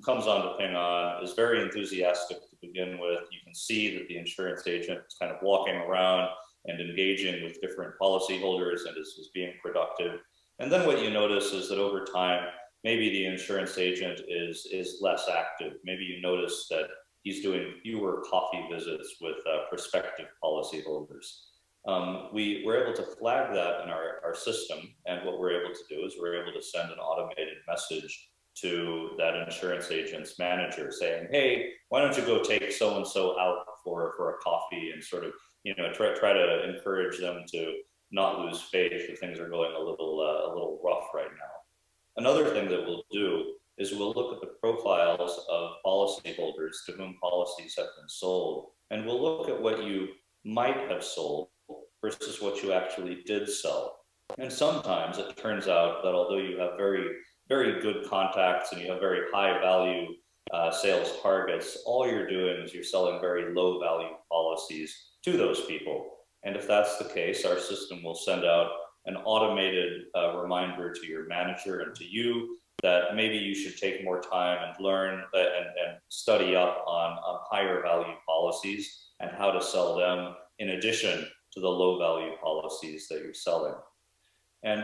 comes onto Ping An, is very enthusiastic to begin with. You can see that the insurance agent is kind of walking around and engaging with different policyholders and is being productive. And then what you notice is that over time, maybe the insurance agent is less active. Maybe you notice that he's doing fewer coffee visits with prospective policyholders. We were able to flag that in our system, and what we're able to do is we're able to send an automated message to that insurance agent's manager saying, hey, why don't you go take so-and-so out for a coffee, and sort of try to encourage them to not lose faith if things are going a little rough right now. Another thing that we'll do is we'll look at the profiles of policyholders to whom policies have been sold, and we'll look at what you might have sold versus what you actually did sell. And sometimes it turns out that although you have very, very good contacts and you have very high value sales targets, all you're doing is you're selling very low value policies to those people. And if that's the case, our system will send out an automated reminder to your manager and to you that maybe you should take more time and learn and study up on higher value policies and how to sell them in addition to the low value policies that you're selling. And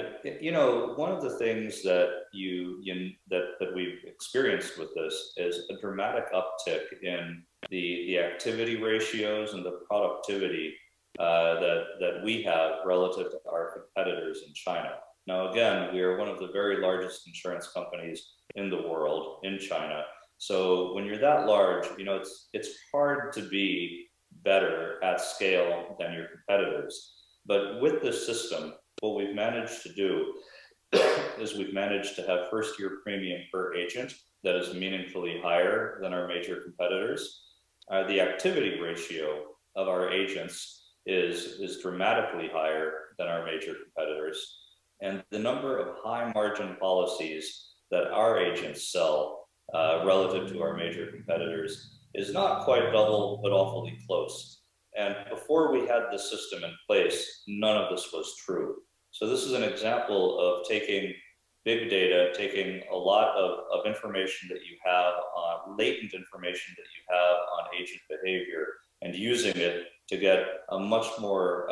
one of the things that that we've experienced with this is a dramatic uptick in the activity ratios and the productivity that we have relative to our competitors in China. Now, again, we are one of the very largest insurance companies in the world in China. So when you're that large, it's hard to be better at scale than your competitors. But with this system, what we've managed to do is we've managed to have first-year premium per agent that is meaningfully higher than our major competitors. The activity ratio of our agents is dramatically higher than our major competitors. And the number of high-margin policies that our agents sell relative to our major competitors is not quite double, but awfully close. And before we had this system in place, none of this was true. So this is an example of taking big data, taking a lot of information that you have, latent information that you have on agent behavior, and using it to get a much more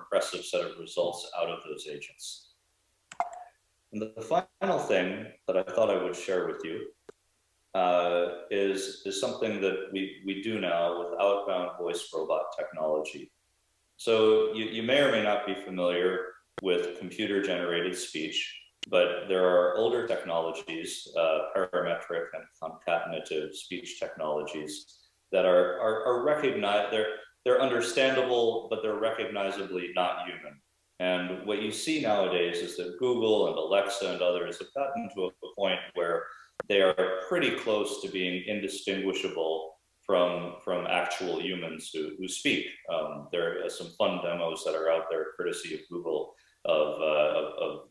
impressive set of results out of those agents. And the final thing that I thought I would share with you is something that we do now with outbound voice robot technology. So you may or may not be familiar with computer-generated speech, but there are older technologies, parametric and concatenative speech technologies that are recognized. They're understandable, but they're recognizably not human. And what you see nowadays is that Google and Alexa and others have gotten to a point where they are pretty close to being indistinguishable from actual humans who speak. There are some fun demos that are out there, courtesy of Google, of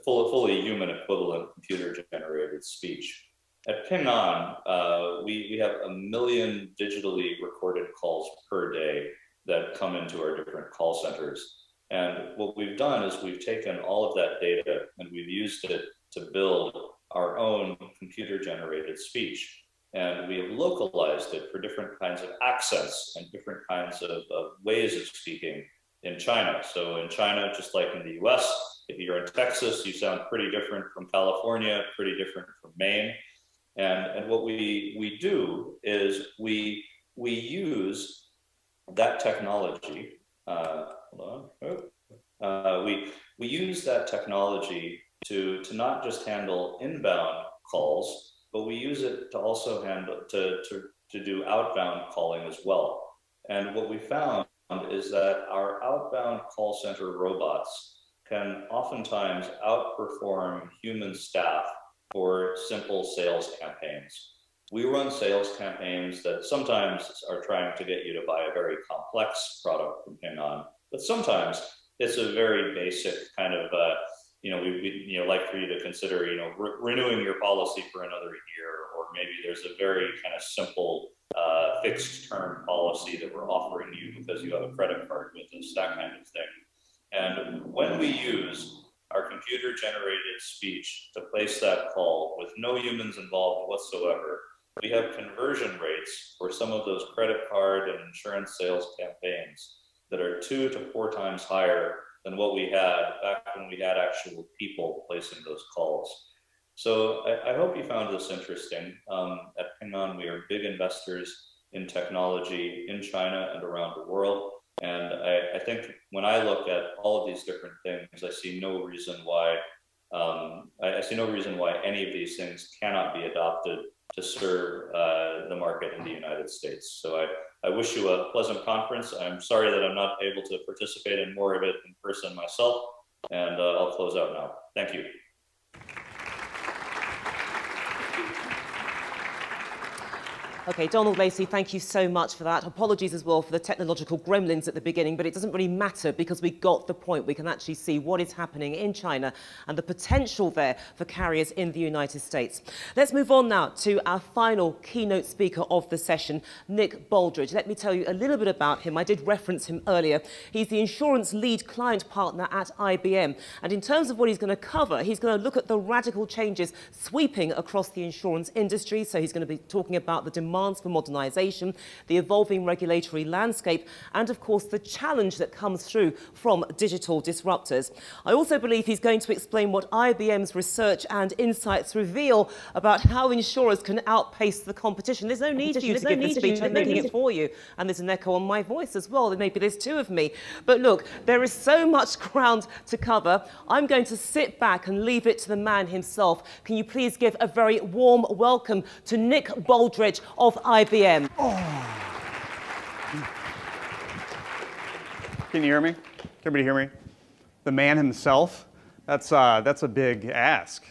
fully human equivalent computer-generated speech. At Ping On, we have 1 million digitally recorded calls per day that come into our different call centers. And what we've done is we've taken all of that data and we've used it to build our own computer-generated speech. And we have localized it for different kinds of accents and different kinds of ways of speaking in China. So in China, just like in the US, if you're in Texas, you sound pretty different from California, pretty different from Maine. And what we do is we use that technology. We use that technology to not just handle inbound calls, but we use it to also handle to do outbound calling as well. And what we found is that our outbound call center robots can oftentimes outperform human staff for simple sales campaigns. We run sales campaigns that sometimes are trying to get you to buy a very complex product from Ping On, but sometimes it's a very basic kind of, we like for you to consider, renewing your policy for another year, or maybe there's a very kind of simple fixed term policy that we're offering you because you have a credit card with us, that kind of thing. And when we use our computer-generated speech to place that call with no humans involved whatsoever, we have conversion rates for some of those credit card and insurance sales campaigns that are 2 to 4 times higher than what we had back when we had actual people placing those calls. So I hope you found this interesting. At Ping On, we are big investors in technology in China and around the world. And I think when I look at all of these different things, I see no reason why any of these things cannot be adopted to serve the market in the United States. So I wish you a pleasant conference. I'm sorry that I'm not able to participate in more of it in person myself, and I'll close out now. Thank you. Okay, Donald, Lacey, thank you so much for that. Apologies as well for the technological gremlins at the beginning, but it doesn't really matter because we got the point. We can actually see what is happening in China and the potential there for carriers in the United States. Let's move on now to our final keynote speaker of the session, Nick Baldridge. Let me tell you a little bit about him. I did reference him earlier. He's the insurance lead client partner at IBM. And in terms of what he's going to cover, he's going to look at the radical changes sweeping across the insurance industry. So he's going to be talking about the demands for modernization, the evolving regulatory landscape, and of course the challenge that comes through from digital disruptors. I also believe he's going to explain what IBM's research and insights reveal about how insurers can outpace the competition. There's no need for you to give the speech. I'm making it for you. And there's an echo on my voice as well. Maybe there's 2 of me. But look, there is so much ground to cover. I'm going to sit back and leave it to the man himself. Can you please give a very warm welcome to Nick Baldridge of IBM. Oh. Can you hear me? Can everybody hear me? the man himself. That's a big ask.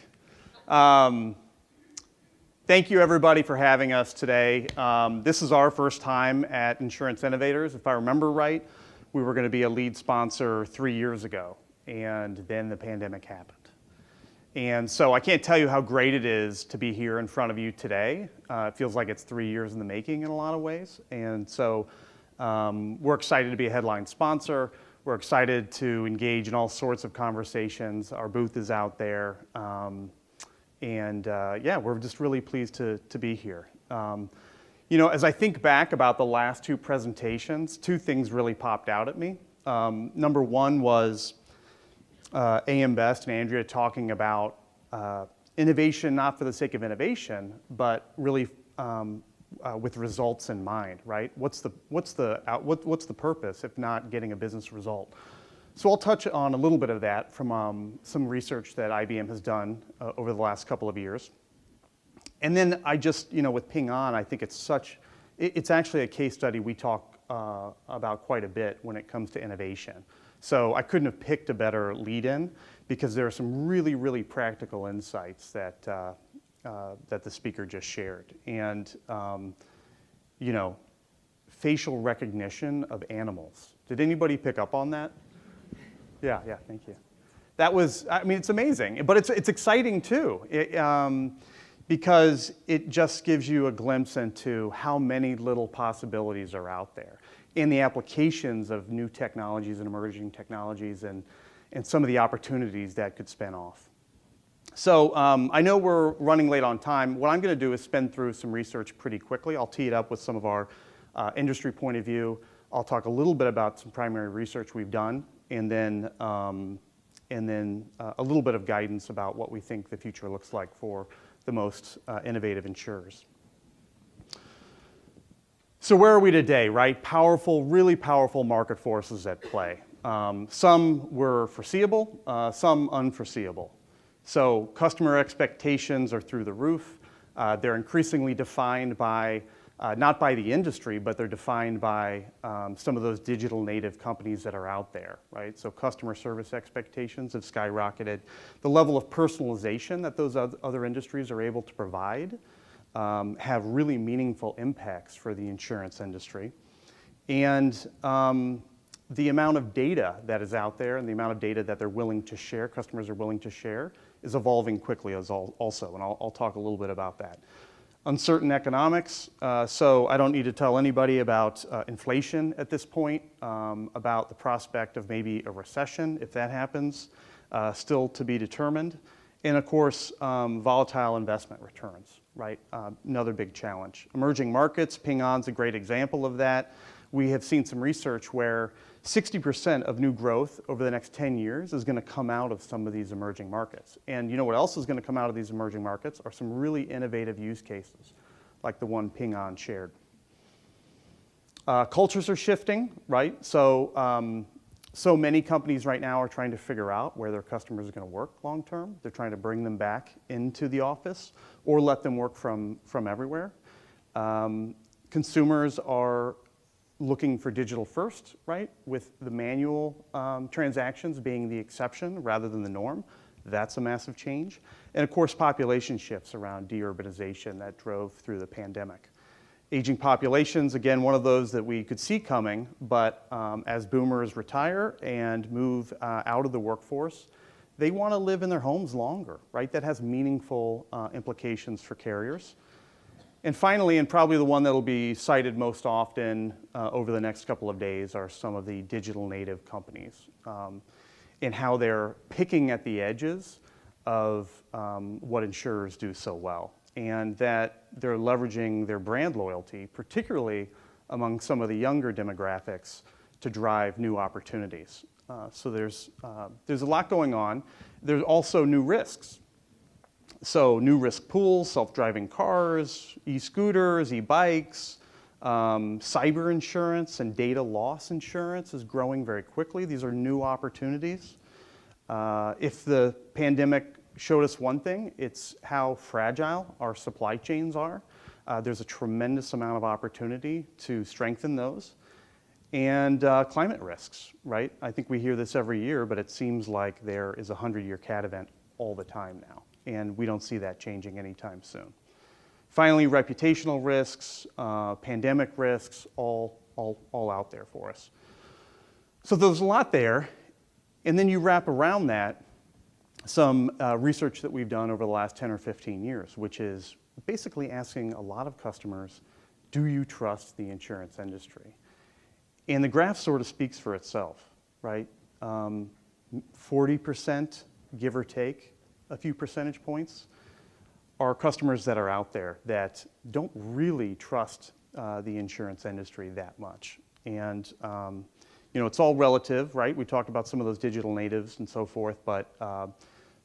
Thank you, everybody, for having us today. This is our first time at Insurance Innovators. If I remember right, we were going to be a lead sponsor 3 years ago, and then the pandemic happened. And so I can't tell you how great it is to be here in front of you today. It feels like it's 3 years in the making in a lot of ways. And so we're excited to be a headline sponsor. We're excited to engage in all sorts of conversations. Our booth is out there. Yeah, we're just really pleased to be here. As I think back about the last two presentations, two things really popped out at me. Number one was AM Best and Andrea talking about innovation, not for the sake of innovation, but really with results in mind, right? What's the purpose if not getting a business result? So I'll touch on a little bit of that from some research that IBM has done over the last couple of years. And then I just, with Ping On, I think it's actually a case study we talk about quite a bit when it comes to innovation. So I couldn't have picked a better lead-in because there are some really, really practical insights that the speaker just shared. And, facial recognition of animals. Did anybody pick up on that? Yeah, thank you. That was, it's amazing, but it's exciting too, because it just gives you a glimpse into how many little possibilities are out there in the applications of new technologies and emerging technologies and some of the opportunities that could spin off. So I know we're running late on time. What I'm going to do is spin through some research pretty quickly. I'll tee it up with some of our industry point of view. I'll talk a little bit about some primary research we've done, and then a little bit of guidance about what we think the future looks like for the most innovative insurers. So where are we today, right? Really powerful market forces at play. Some were foreseeable, some unforeseeable. So customer expectations are through the roof. They're increasingly defined by not by the industry, but they're defined by some of those digital native companies that are out there, right? So customer service expectations have skyrocketed. The level of personalization that those other industries are able to provide have really meaningful impacts for the insurance industry. And the amount of data that is out there and the amount of data that they're willing to share, customers are willing to share, is evolving quickly also, and I'll talk a little bit about that. Uncertain economics, so I don't need to tell anybody about inflation at this point, about the prospect of maybe a recession, if that happens, still to be determined. And of course, volatile investment returns, right? Another big challenge. Emerging markets, Ping On's a great example of that. We have seen some research where 60% of new growth over the next 10 years is going to come out of some of these emerging markets. And you know what else is going to come out of these emerging markets are some really innovative use cases, like the one Ping On shared. Cultures are shifting, right? So many companies right now are trying to figure out where their customers are going to work long term. They're trying to bring them back into the office or let them work from everywhere. Consumers are looking for digital first, right? With the manual transactions being the exception rather than the norm. That's a massive change. And of course, population shifts around deurbanization that drove through the pandemic. Aging populations, again, one of those that we could see coming, but as boomers retire and move out of the workforce, they want to live in their homes longer, right? That has meaningful implications for carriers. And finally, and probably the one that will be cited most often over the next couple of days, are some of the digital native companies and how they're picking at the edges of what insurers do so well, and that they're leveraging their brand loyalty, particularly among some of the younger demographics, to drive new opportunities. So there's a lot going on. There's also new risks. So new risk pools, self-driving cars, e-scooters, e-bikes, cyber insurance and data loss insurance is growing very quickly. These are new opportunities. If the pandemic showed us one thing, it's how fragile our supply chains are. There's a tremendous amount of opportunity to strengthen those. And climate risks, right? I think we hear this every year, but it seems like there is a 100-year cat event all the time now, and we don't see that changing anytime soon. Finally, reputational risks, pandemic risks, all out there for us. So there's a lot there, and then you wrap around that some research that we've done over the last 10 or 15 years, which is basically asking a lot of customers, do you trust the insurance industry? And the graph sort of speaks for itself, right? 40%, give or take a few percentage points, are customers that are out there that don't really trust the insurance industry that much. And you know, it's all relative, right? We talked about some of those digital natives and so forth, but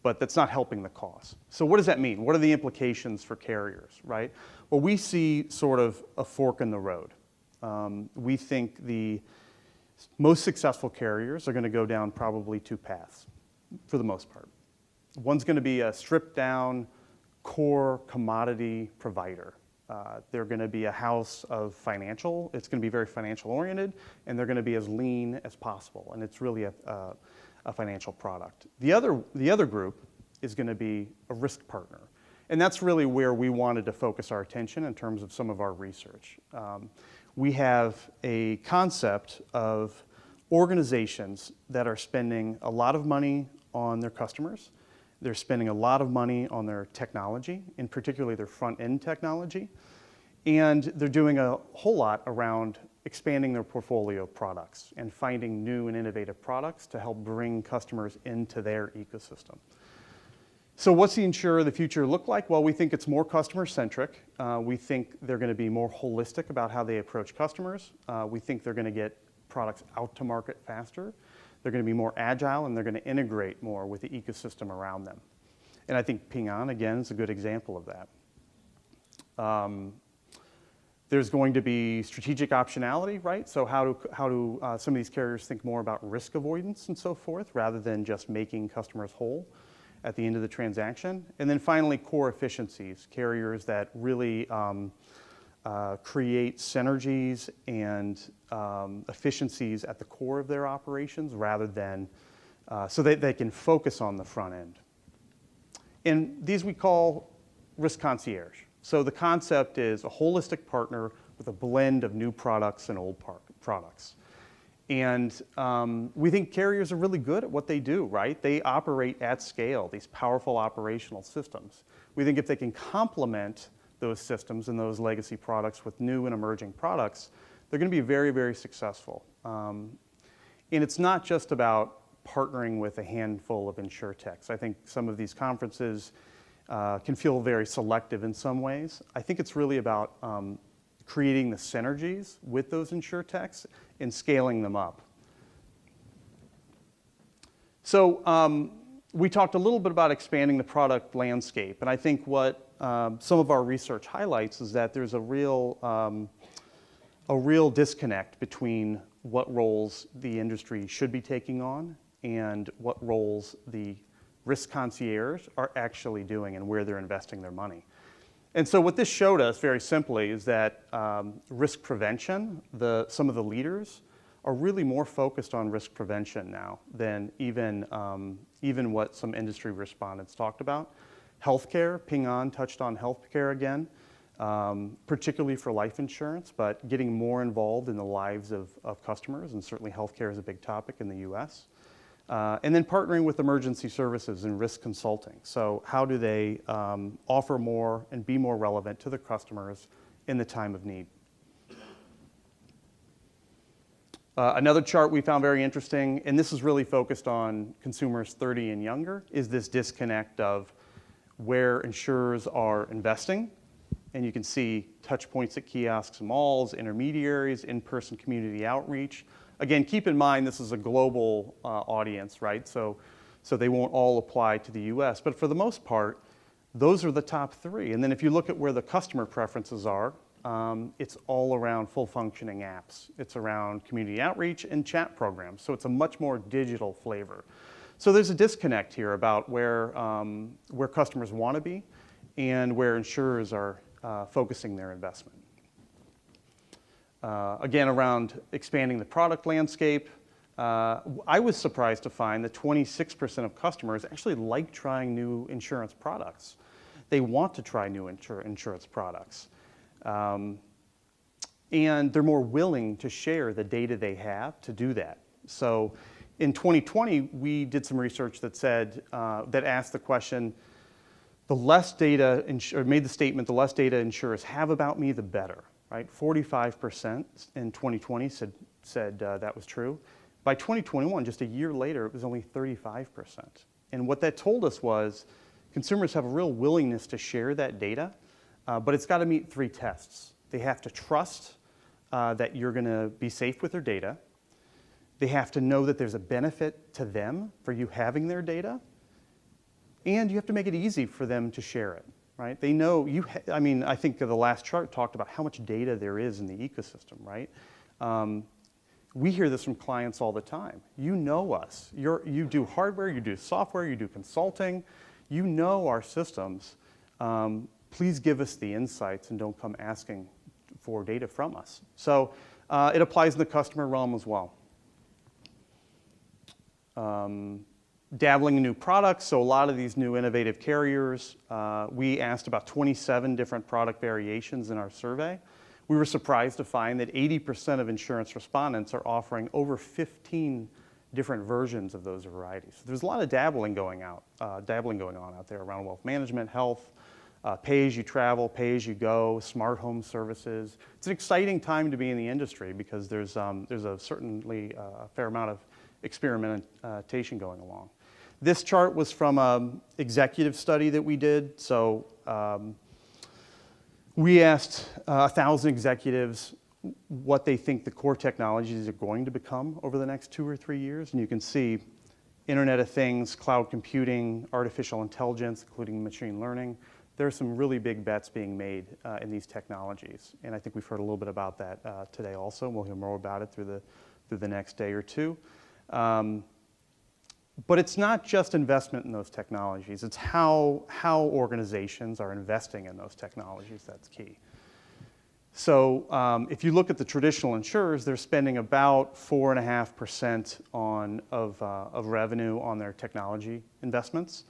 that's not helping the cause. So what does that mean? What are the implications for carriers, right? Well, we see sort of a fork in the road. We think the most successful carriers are going to go down probably two paths for the most part. One's going to be a stripped down core commodity provider. They're going to be a house of financial. It's going to be very financial oriented, and they're going to be as lean as possible. And it's really a financial product. The other group is going to be a risk partner. And that's really where we wanted to focus our attention in terms of some of our research. We have a concept of organizations that are spending a lot of money on their customers. They're spending a lot of money on their technology, in particular their front-end technology. And they're doing a whole lot around expanding their portfolio of products and finding new and innovative products to help bring customers into their ecosystem. So what's the insurer of the future look like? Well, we think it's more customer-centric. We think they're going to be more holistic about how they approach customers. We think they're going to get products out to market faster. They're going to be more agile, and they're going to integrate more with the ecosystem around them. And I think Ping An, again, is a good example of that. There's going to be strategic optionality, right? So how do some of these carriers think more about risk avoidance and so forth, rather than just making customers whole at the end of the transaction? And then finally, core efficiencies, carriers that really create synergies and efficiencies at the core of their operations, rather than so that they can focus on the front end. And these we call risk concierge. So the concept is a holistic partner with a blend of new products and old products. And we think carriers are really good at what they do, right? They operate at scale, these powerful operational systems. We think if they can complement those systems and those legacy products with new and emerging products, they're going to be very, very successful. And it's not just about partnering with a handful of insurtechs. I think some of these conferences can feel very selective in some ways. I think it's really about creating the synergies with those insurtechs and scaling them up. So we talked a little bit about expanding the product landscape, and I think what some of our research highlights is that there's a real disconnect between what roles the industry should be taking on and what roles the risk concierge are actually doing and where they're investing their money. And so what this showed us very simply is that risk prevention, some of the leaders are really more focused on risk prevention now than even what some industry respondents talked about. Healthcare, Ping An touched on healthcare again, particularly for life insurance, but getting more involved in the lives of customers, and certainly healthcare is a big topic in the US. And then partnering with emergency services and risk consulting. So how do they offer more and be more relevant to their customers in the time of need? Another chart we found very interesting, and this is really focused on consumers 30 and younger, is this disconnect of where insurers are investing. And you can see touch points at kiosks, malls, intermediaries, in-person community outreach. Again, keep in mind this is a global audience, right? So they won't all apply to the US, but for the most part, those are the top three. And then if you look at where the customer preferences are, it's all around full functioning apps. It's around community outreach and chat programs. So it's a much more digital flavor. So there's a disconnect here about where customers want to be and where insurers are focusing their investment. Again, around expanding the product landscape, I was surprised to find that 26% of customers actually like trying new insurance products. They want to try new insurance products. And they're more willing to share the data they have to do that. So in 2020, we did some research that said, that asked the question, the less data, or made the statement, the less data insurers have about me, the better, right? 45% in 2020 said that was true. By 2021, just a year later, it was only 35%. And what that told us was consumers have a real willingness to share that data, but it's got to meet 3 tests. They have to trust that you're going to be safe with their data. They have to know that there's a benefit to them for you having their data. And you have to make it easy for them to share it, right? They know you, I mean, I think the last chart talked about how much data there is in the ecosystem, right? We hear this from clients all the time. You know us. You do hardware, you do software, you do consulting. You know our systems. Please give us the insights and don't come asking for data from us. So it applies in the customer realm as well. Dabbling in new products, so a lot of these new innovative carriers, we asked about 27 different product variations in our survey. We were surprised to find that 80% of insurance respondents are offering over 15 different versions of those varieties. So there's a lot of dabbling going on out there around wealth management, health, pay-as-you-travel, pay-as-you-go, smart home services. It's an exciting time to be in the industry because there's certainly a fair amount of experimentation going along. This chart was from an executive study that we did. So we asked 1,000 executives what they think the core technologies are going to become over the next 2 or 3 years. And you can see Internet of Things, cloud computing, artificial intelligence, including machine learning. There are some really big bets being made in these technologies. And I think we've heard a little bit about that today also. And we'll hear more about it through the next day or two. But it's not just investment in those technologies. It's how organizations are investing in those technologies that's key. So if you look at the traditional insurers, they're spending about 4.5% of revenue on their technology investments.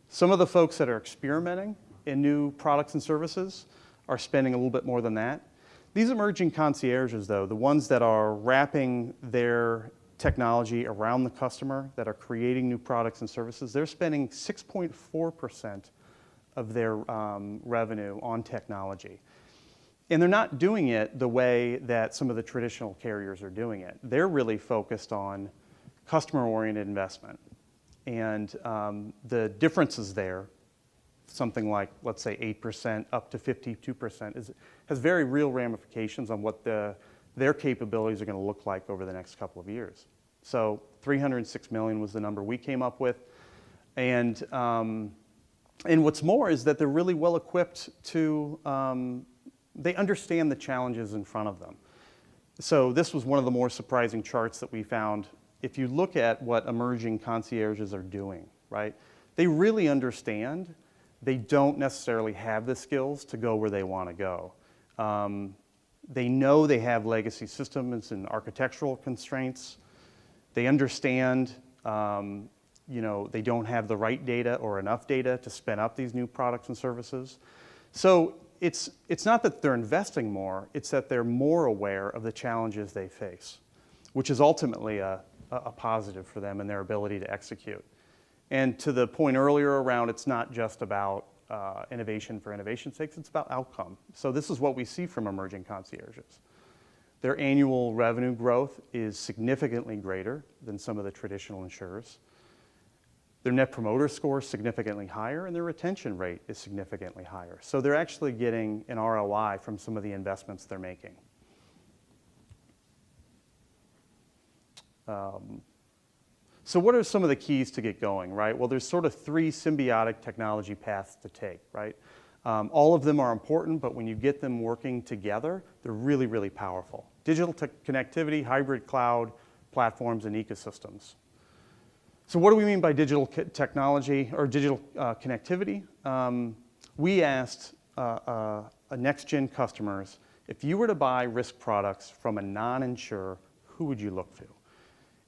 Some of the folks that are experimenting in new products and services are spending a little bit more than that. These emerging concierges, though, the ones that are wrapping their technology around the customer, that are creating new products and services, they're spending 6.4% of their revenue on technology. And they're not doing it the way that some of the traditional carriers are doing it. They're really focused on customer-oriented investment. And the differences there, something like, let's say, 8% up to 52%, has very real ramifications on what their capabilities are going to look like over the next couple of years. So 306 million was the number we came up with. And what's more is that they're really well equipped to, they understand the challenges in front of them. So this was one of the more surprising charts that we found. If you look at what emerging concierges are doing, right, they really understand. They don't necessarily have the skills to go where they want to go. They know they have legacy systems and architectural constraints. They understand, they don't have the right data or enough data to spin up these new products and services. So it's not that they're investing more, it's that they're more aware of the challenges they face, which is ultimately a positive for them and their ability to execute. And to the point earlier around, it's not just about innovation for innovation's sake, it's about outcome. So this is what we see from emerging concierges. Their annual revenue growth is significantly greater than some of the traditional insurers. Their net promoter score is significantly higher, and their retention rate is significantly higher. So they're actually getting an ROI from some of the investments they're making. So what are some of the keys to get going, right? Well, there's sort of 3 symbiotic technology paths to take, right? All of them are important, but when you get them working together, they're really, really powerful. Digital connectivity, hybrid cloud, platforms, and ecosystems. So what do we mean by digital technology or digital connectivity? We asked next-gen customers if you were to buy risk products from a non-insurer, who would you look to?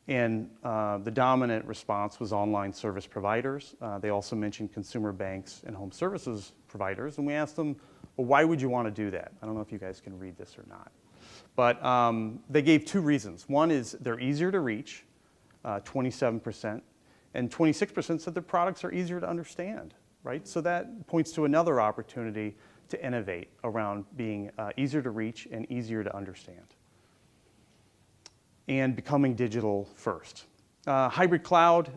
And the dominant response was online service providers. They also mentioned consumer banks and home services providers. And we asked them, well, why would you want to do that? I don't know if you guys can read this or not. But they gave two reasons. One is they're easier to reach, 27%, and 26% said their products are easier to understand, right? So that points to another opportunity to innovate around being easier to reach and easier to understand. And becoming digital first. Hybrid cloud,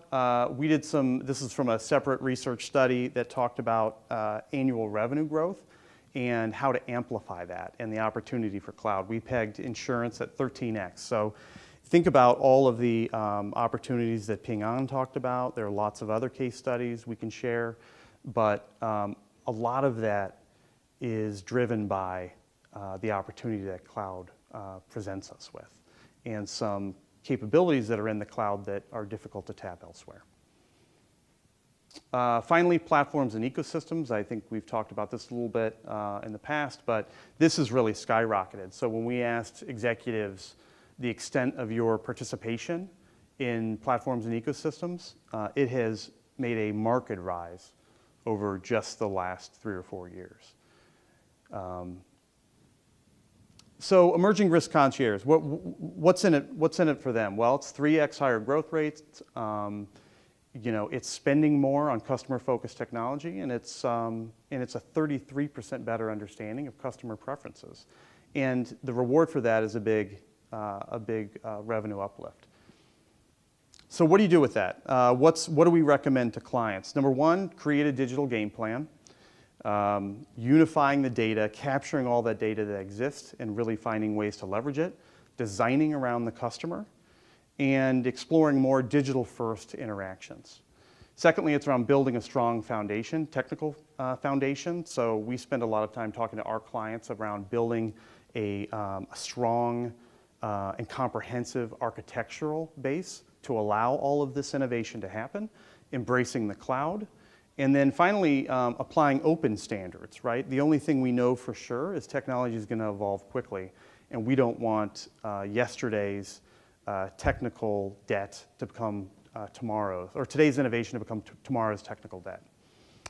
we did this is from a separate research study that talked about annual revenue growth and how to amplify that and the opportunity for cloud. We pegged insurance at 13x. So think about all of the opportunities that Ping An talked about. There are lots of other case studies we can share, but a lot of that is driven by the opportunity that cloud presents us with, and some capabilities that are in the cloud that are difficult to tap elsewhere. Finally, platforms and ecosystems. I think we've talked about this a little bit in the past, but this has really skyrocketed. So when we asked executives the extent of your participation in platforms and ecosystems, it has made a marked rise over just the last 3 or 4 years. So emerging risk concierge, what's in it for them? Well, it's 3x higher growth rates. It's spending more on customer-focused technology, and it's a 33% better understanding of customer preferences. And the reward for that is a big revenue uplift. So what do you do with that? What do we recommend to clients? Number one, create a digital game plan. Unifying the data, capturing all that data that exists, and really finding ways to leverage it, designing around the customer, and exploring more digital-first interactions. Secondly, it's around building a strong foundation, technical foundation. So we spend a lot of time talking to our clients around building a strong and comprehensive architectural base to allow all of this innovation to happen, embracing the cloud. And then finally, applying open standards, right? The only thing we know for sure is technology is going to evolve quickly, and we don't want yesterday's technical debt to become tomorrow's, or today's innovation to become tomorrow's technical debt.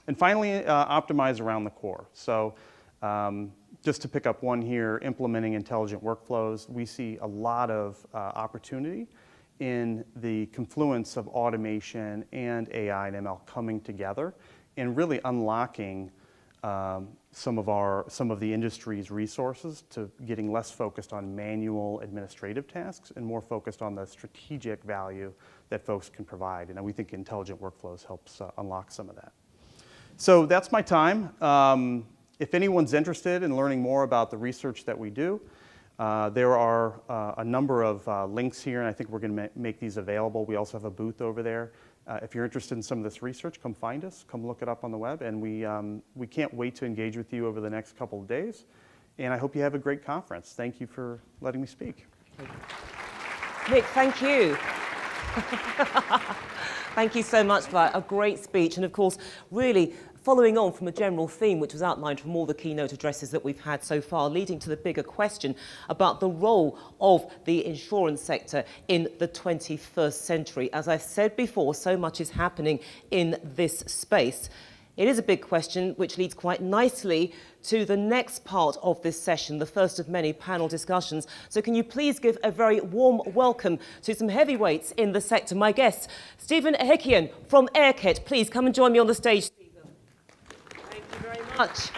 And finally, optimize around the core. So just to pick up one here, implementing intelligent workflows, we see a lot of opportunity in the confluence of automation and AI and ML coming together and really unlocking some of the industry's resources to getting less focused on manual administrative tasks and more focused on the strategic value that folks can provide. And we think intelligent workflows helps unlock some of that. So that's my time. If anyone's interested in learning more about the research that we do, there are a number of links here, and I think we're going to make these available. We also have a booth over there. If you're interested in some of this research, come find us, come look it up on the web, and we can't wait to engage with you over the next couple of days. And I hope you have a great conference. Thank you for letting me speak. Nick, thank you. Thank you so much for that. A great speech, and of course, really following on from a general theme which was outlined from all the keynote addresses that we've had so far, leading to the bigger question about the role of the insurance sector in the 21st century. As I've said before, so much is happening in this space. It is a big question, which leads quite nicely to the next part of this session, the first of many panel discussions. So can you please give a very warm welcome to some heavyweights in the sector. My guest, Stephen Ehikian from AirKit. Please come and join me on the stage, Stephen. Thank you very much.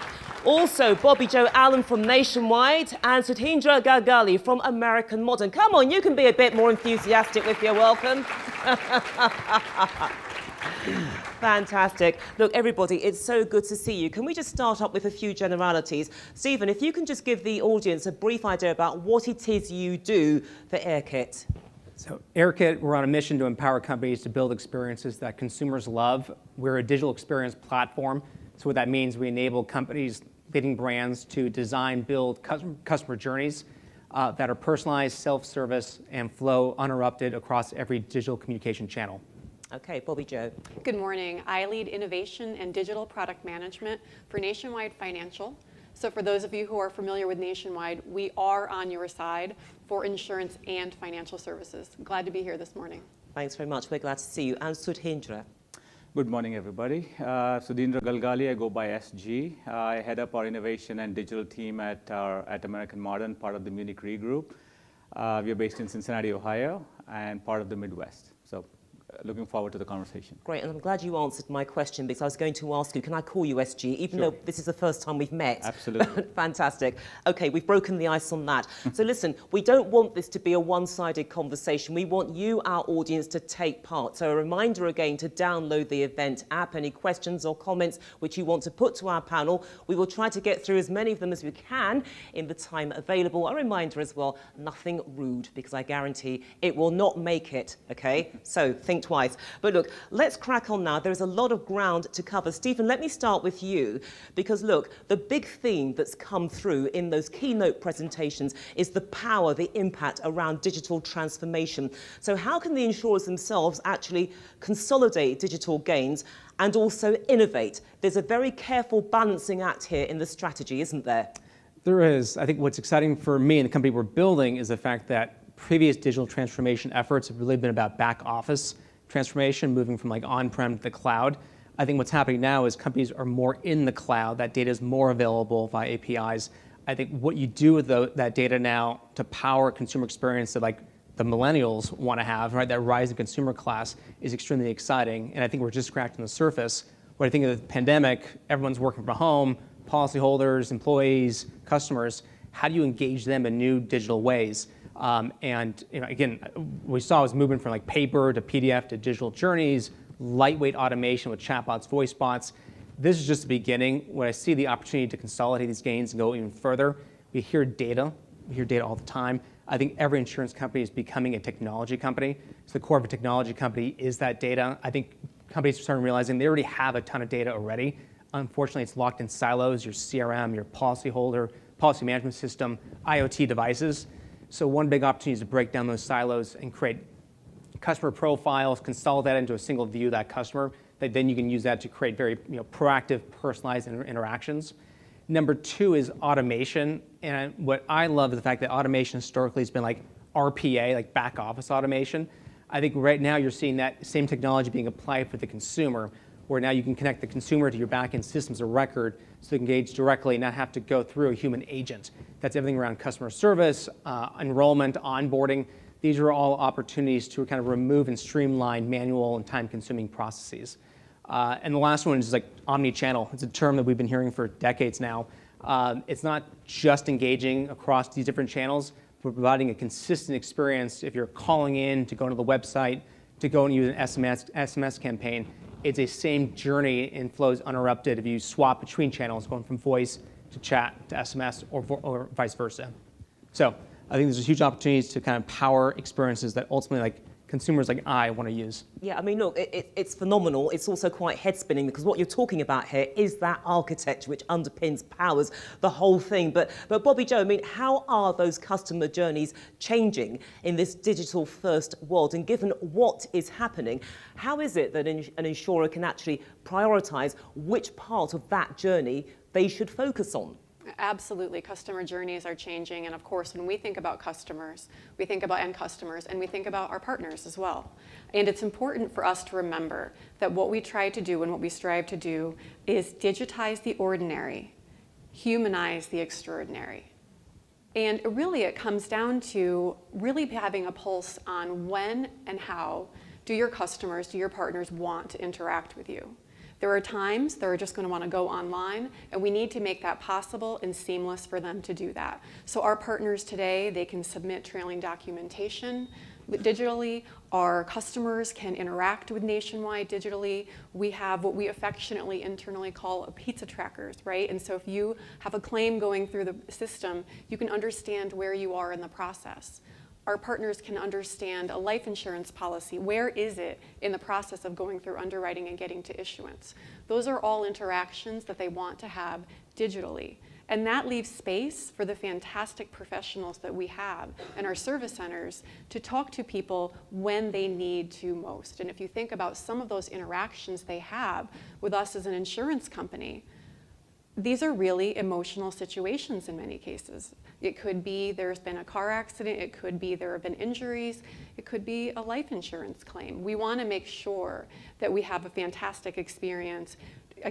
Also, Bobby Joe Allen from Nationwide and Sudhindra Gargali from American Modern. Come on, you can be a bit more enthusiastic with your welcome. Fantastic. Look, everybody, it's so good to see you. Can we just start up with a few generalities? Stephen, if you can just give the audience a brief idea about what it is you do for AirKit. So AirKit, we're on a mission to empower companies to build experiences that consumers love. We're a digital experience platform. So what that means, we enable companies, leading brands, to design, build customer journeys that are personalized, self-service, and flow uninterrupted across every digital communication channel. Okay, Bobby Joe. Good morning. I lead innovation and digital product management for Nationwide Financial. So for those of you who are familiar with Nationwide, we are on your side for insurance and financial services. Glad to be here this morning. Thanks very much. We're glad to see you. And Sudhindra. Good morning, everybody. Sudhindra Galgali, I go by SG. I head up our innovation and digital team at American Modern, part of the Munich Re Group. We are based in Cincinnati, Ohio, and part of the Midwest. So looking forward to the conversation. Great, and I'm glad you answered my question because I was going to ask you, can I call you SG, even though this is the first time we've met? Absolutely. Fantastic. Okay, we've broken the ice on that. So listen, we don't want this to be a one-sided conversation. We want you, our audience, to take part. So a reminder again to download the event app. Any questions or comments which you want to put to our panel, we will try to get through as many of them as we can in the time available. A reminder as well, nothing rude, because I guarantee it will not make it, okay? So think twice. But look, let's crack on now. There's a lot of ground to cover. Stephen, let me start with you, because look, the big theme that's come through in those keynote presentations is the power, the impact around digital transformation. So how can the insurers themselves actually consolidate digital gains and also innovate? There's a very careful balancing act here in the strategy, isn't there? There is. I think what's exciting for me and the company we're building is the fact that previous digital transformation efforts have really been about back office transformation, moving from like on-prem to the cloud. I think what's happening now is companies are more in the cloud. That data is more available via APIs. I think what you do with that data now to power consumer experience that like the millennials want to have, right? That rising consumer class is extremely exciting. And I think we're just scratching the surface. When I think of the pandemic, everyone's working from home, policyholders, employees, customers. How do you engage them in new digital ways? And again, we saw was movement from like paper to PDF to digital journeys, lightweight automation with chatbots, voice bots. This is just the beginning. When I see the opportunity to consolidate these gains and go even further, we hear data all the time. I think every insurance company is becoming a technology company. So the core of a technology company is that data. I think companies are starting realizing they already have a ton of data already. Unfortunately, it's locked in silos, your CRM, your policy management system, IoT devices. So one big opportunity is to break down those silos and create customer profiles, consolidate that into a single view of that customer, that then you can use that to create very proactive, personalized interactions. Number two is automation. And what I love is the fact that automation historically has been like RPA, like back office automation. I think right now you're seeing that same technology being applied for the consumer, where now you can connect the consumer to your back-end systems of record so they can engage directly and not have to go through a human agent. That's everything around customer service, enrollment, onboarding. These are all opportunities to kind of remove and streamline manual and time-consuming processes. And the last one is like omni-channel. It's a term that we've been hearing for decades now. It's not just engaging across these different channels, but providing a consistent experience if you're calling in, to go to the website, to go and use an SMS campaign. It's a same journey and flows uninterrupted if you swap between channels, going from voice to chat to SMS or vice versa. So I think there's a huge opportunity to kind of power experiences that ultimately like consumers like I want to use. Yeah, I mean, look, it's phenomenal. It's also quite head-spinning because what you're talking about here is that architecture which underpins, powers the whole thing. But Bobby Joe, I mean, how are those customer journeys changing in this digital-first world? And given what is happening, how is it that an insurer can actually prioritize which part of that journey they should focus on? Absolutely, customer journeys are changing, and of course, when we think about customers, we think about end customers, and we think about our partners as well. And it's important for us to remember that what we try to do and what we strive to do is digitize the ordinary, humanize the extraordinary. And really, it comes down to really having a pulse on when and how do your customers, do your partners want to interact with you. There are times they're just going to want to go online, and we need to make that possible and seamless for them to do that. So our partners today, they can submit trailing documentation digitally. Our customers can interact with Nationwide digitally. We have what we affectionately internally call a pizza trackers, right? And so if you have a claim going through the system, you can understand where you are in the process. Our partners can understand a life insurance policy. Where is it in the process of going through underwriting and getting to issuance? Those are all interactions that they want to have digitally. And that leaves space for the fantastic professionals that we have in our service centers to talk to people when they need to most. And if you think about some of those interactions they have with us as an insurance company, these are really emotional situations in many cases. It could be there's been a car accident, it could be there have been injuries, it could be a life insurance claim. We want to make sure that we have a fantastic experience,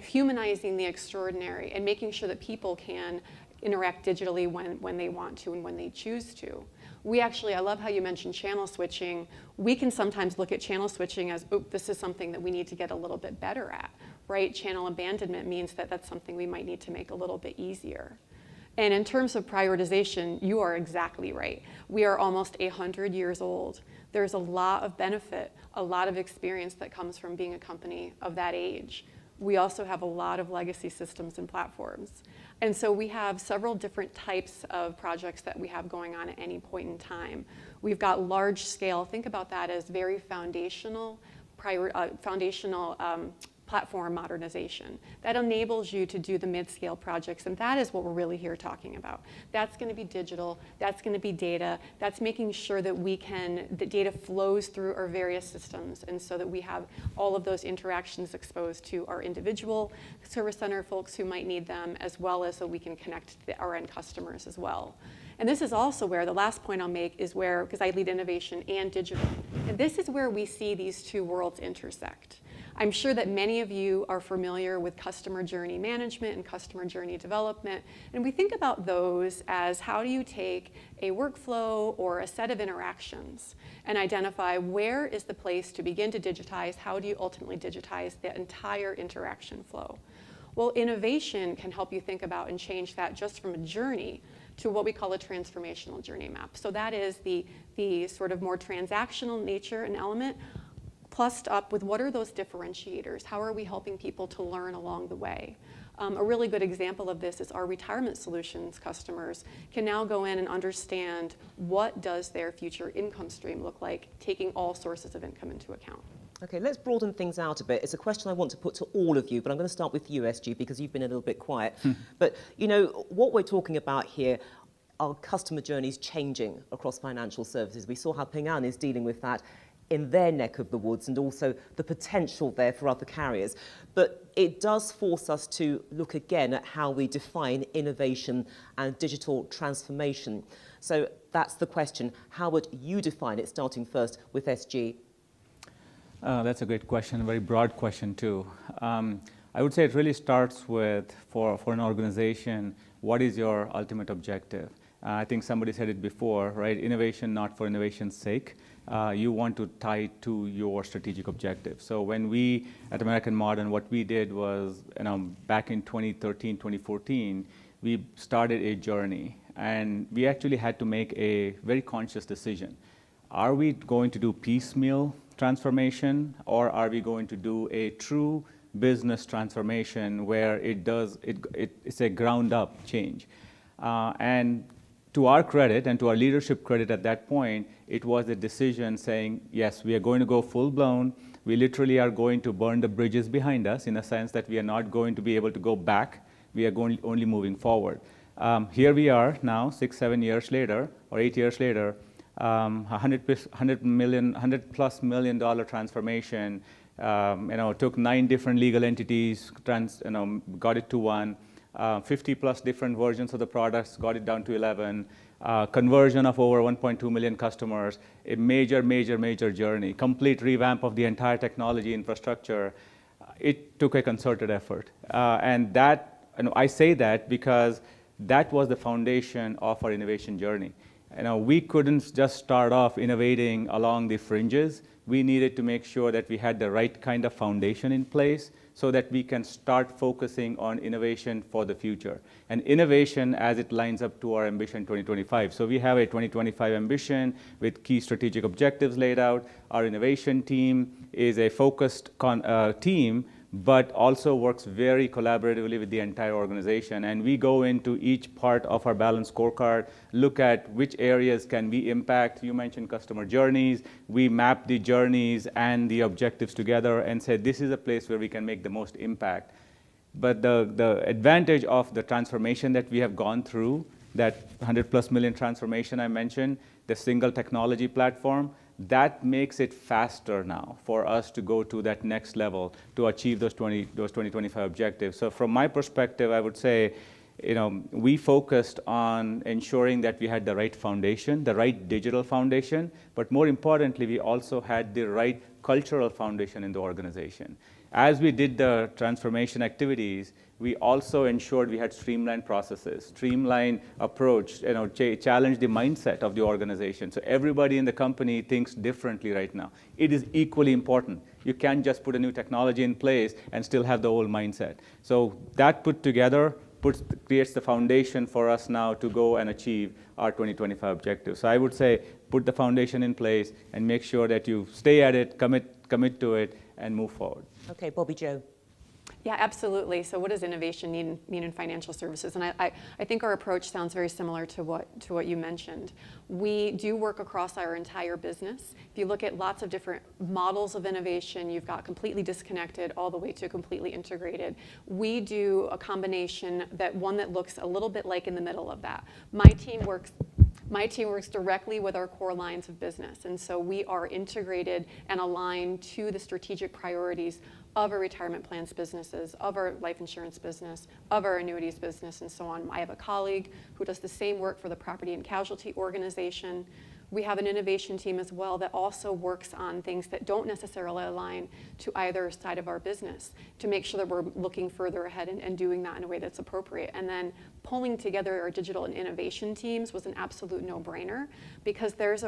humanizing the extraordinary and making sure that people can interact digitally when they want to and when they choose to. We actually, I love how you mentioned channel switching. We can sometimes look at channel switching as, oh, this is something that we need to get a little bit better at, right? Channel abandonment means that that's something we might need to make a little bit easier. And in terms of prioritization, you are exactly right. We are almost 100 years old. There's a lot of benefit, a lot of experience that comes from being a company of that age. We also have a lot of legacy systems and platforms. And so we have several different types of projects that we have going on at any point in time. We've got large scale, think about that as very foundational platform modernization. That enables you to do the mid-scale projects, and that is what we're really here talking about. That's going to be digital, that's going to be data, that's making sure that the data flows through our various systems, and so that we have all of those interactions exposed to our individual service center folks who might need them, as well as so we can connect to our end customers as well. And this is also where, the last point I'll make is where, because I lead innovation and digital, and this is where we see these two worlds intersect. I'm sure that many of you are familiar with customer journey management and customer journey development, and we think about those as how do you take a workflow or a set of interactions and identify where is the place to begin to digitize, how do you ultimately digitize the entire interaction flow. Well, innovation can help you think about and change that just from a journey to what we call a transformational journey map. So that is the sort of more transactional nature and element, plussed up with what are those differentiators? How are we helping people to learn along the way? A really good example of this is our retirement solutions customers can now go in and understand what does their future income stream look like, taking all sources of income into account. Okay, let's broaden things out a bit. It's a question I want to put to all of you, but I'm going to start with you, SG, because you've been a little bit quiet. But, you know, what we're talking about here are customer journeys changing across financial services. We saw how Ping An is dealing with that in their neck of the woods, and also the potential there for other carriers. But it does force us to look again at how we define innovation and digital transformation. So that's the question. How would you define it, starting first with SG? That's a great question, a very broad question too. I would say it really starts with, for an organization, what is your ultimate objective? I think somebody said it before, right? Innovation not for innovation's sake. You want to tie it to your strategic objective. So when we, at American Modern, what we did was, back in 2013, 2014, we started a journey. And we actually had to make a very conscious decision. Are we going to do piecemeal transformation, or are we going to do a true business transformation where it's a ground-up change? And to our credit and to our leadership credit at that point, it was a decision saying, yes, we are going to go full-blown. We literally are going to burn the bridges behind us in a sense that we are not going to be able to go back. We are only moving forward. Here we are now, 6-7 years later, or 8 years later, $100+ million transformation. Took 9 different legal entities, got it to 1. 50+ different versions of the products, got it down to 11. Conversion of over 1.2 million customers, a major journey, complete revamp of the entire technology infrastructure. It took a concerted effort. And I say that because that was the foundation of our innovation journey. We couldn't just start off innovating along the fringes. We needed to make sure that we had the right kind of foundation in place so that we can start focusing on innovation for the future. And innovation as it lines up to our Ambition 2025. So we have a 2025 ambition with key strategic objectives laid out. Our innovation team is a focused team, but also works very collaboratively with the entire organization. And we go into each part of our balanced scorecard, look at which areas can we impact. You mentioned customer journeys. We map the journeys and the objectives together and say, this is a place where we can make the most impact. But the advantage of the transformation that we have gone through that 100+ million transformation I mentioned, the single technology platform, that makes it faster now for us to go to that next level to achieve those 2025 objectives. So from my perspective, I would say, we focused on ensuring that we had the right foundation, the right digital foundation, but more importantly, we also had the right cultural foundation in the organization. As we did the transformation activities, we also ensured we had streamlined processes, streamlined approach, challenge the mindset of the organization. So everybody in the company thinks differently right now. It is equally important. You can't just put a new technology in place and still have the old mindset. So that put together creates the foundation for us now to go and achieve our 2025 objectives. So I would say put the foundation in place and make sure that you stay at it, commit to it, and move forward. Okay, Bobby Joe. Yeah, absolutely. So what does innovation mean in financial services? And I think our approach sounds very similar to what you mentioned. We do work across our entire business. If you look at lots of different models of innovation, you've got completely disconnected all the way to completely integrated. We do a combination one that looks a little bit like in the middle of that. My team works directly with our core lines of business, and so we are integrated and aligned to the strategic priorities of our retirement plans businesses, of our life insurance business, of our annuities business, and so on. I have a colleague who does the same work for the property and casualty organization. We have an innovation team as well that also works on things that don't necessarily align to either side of our business to make sure that we're looking further ahead and doing that in a way that's appropriate. And then pulling together our digital and innovation teams was an absolute no-brainer, because there's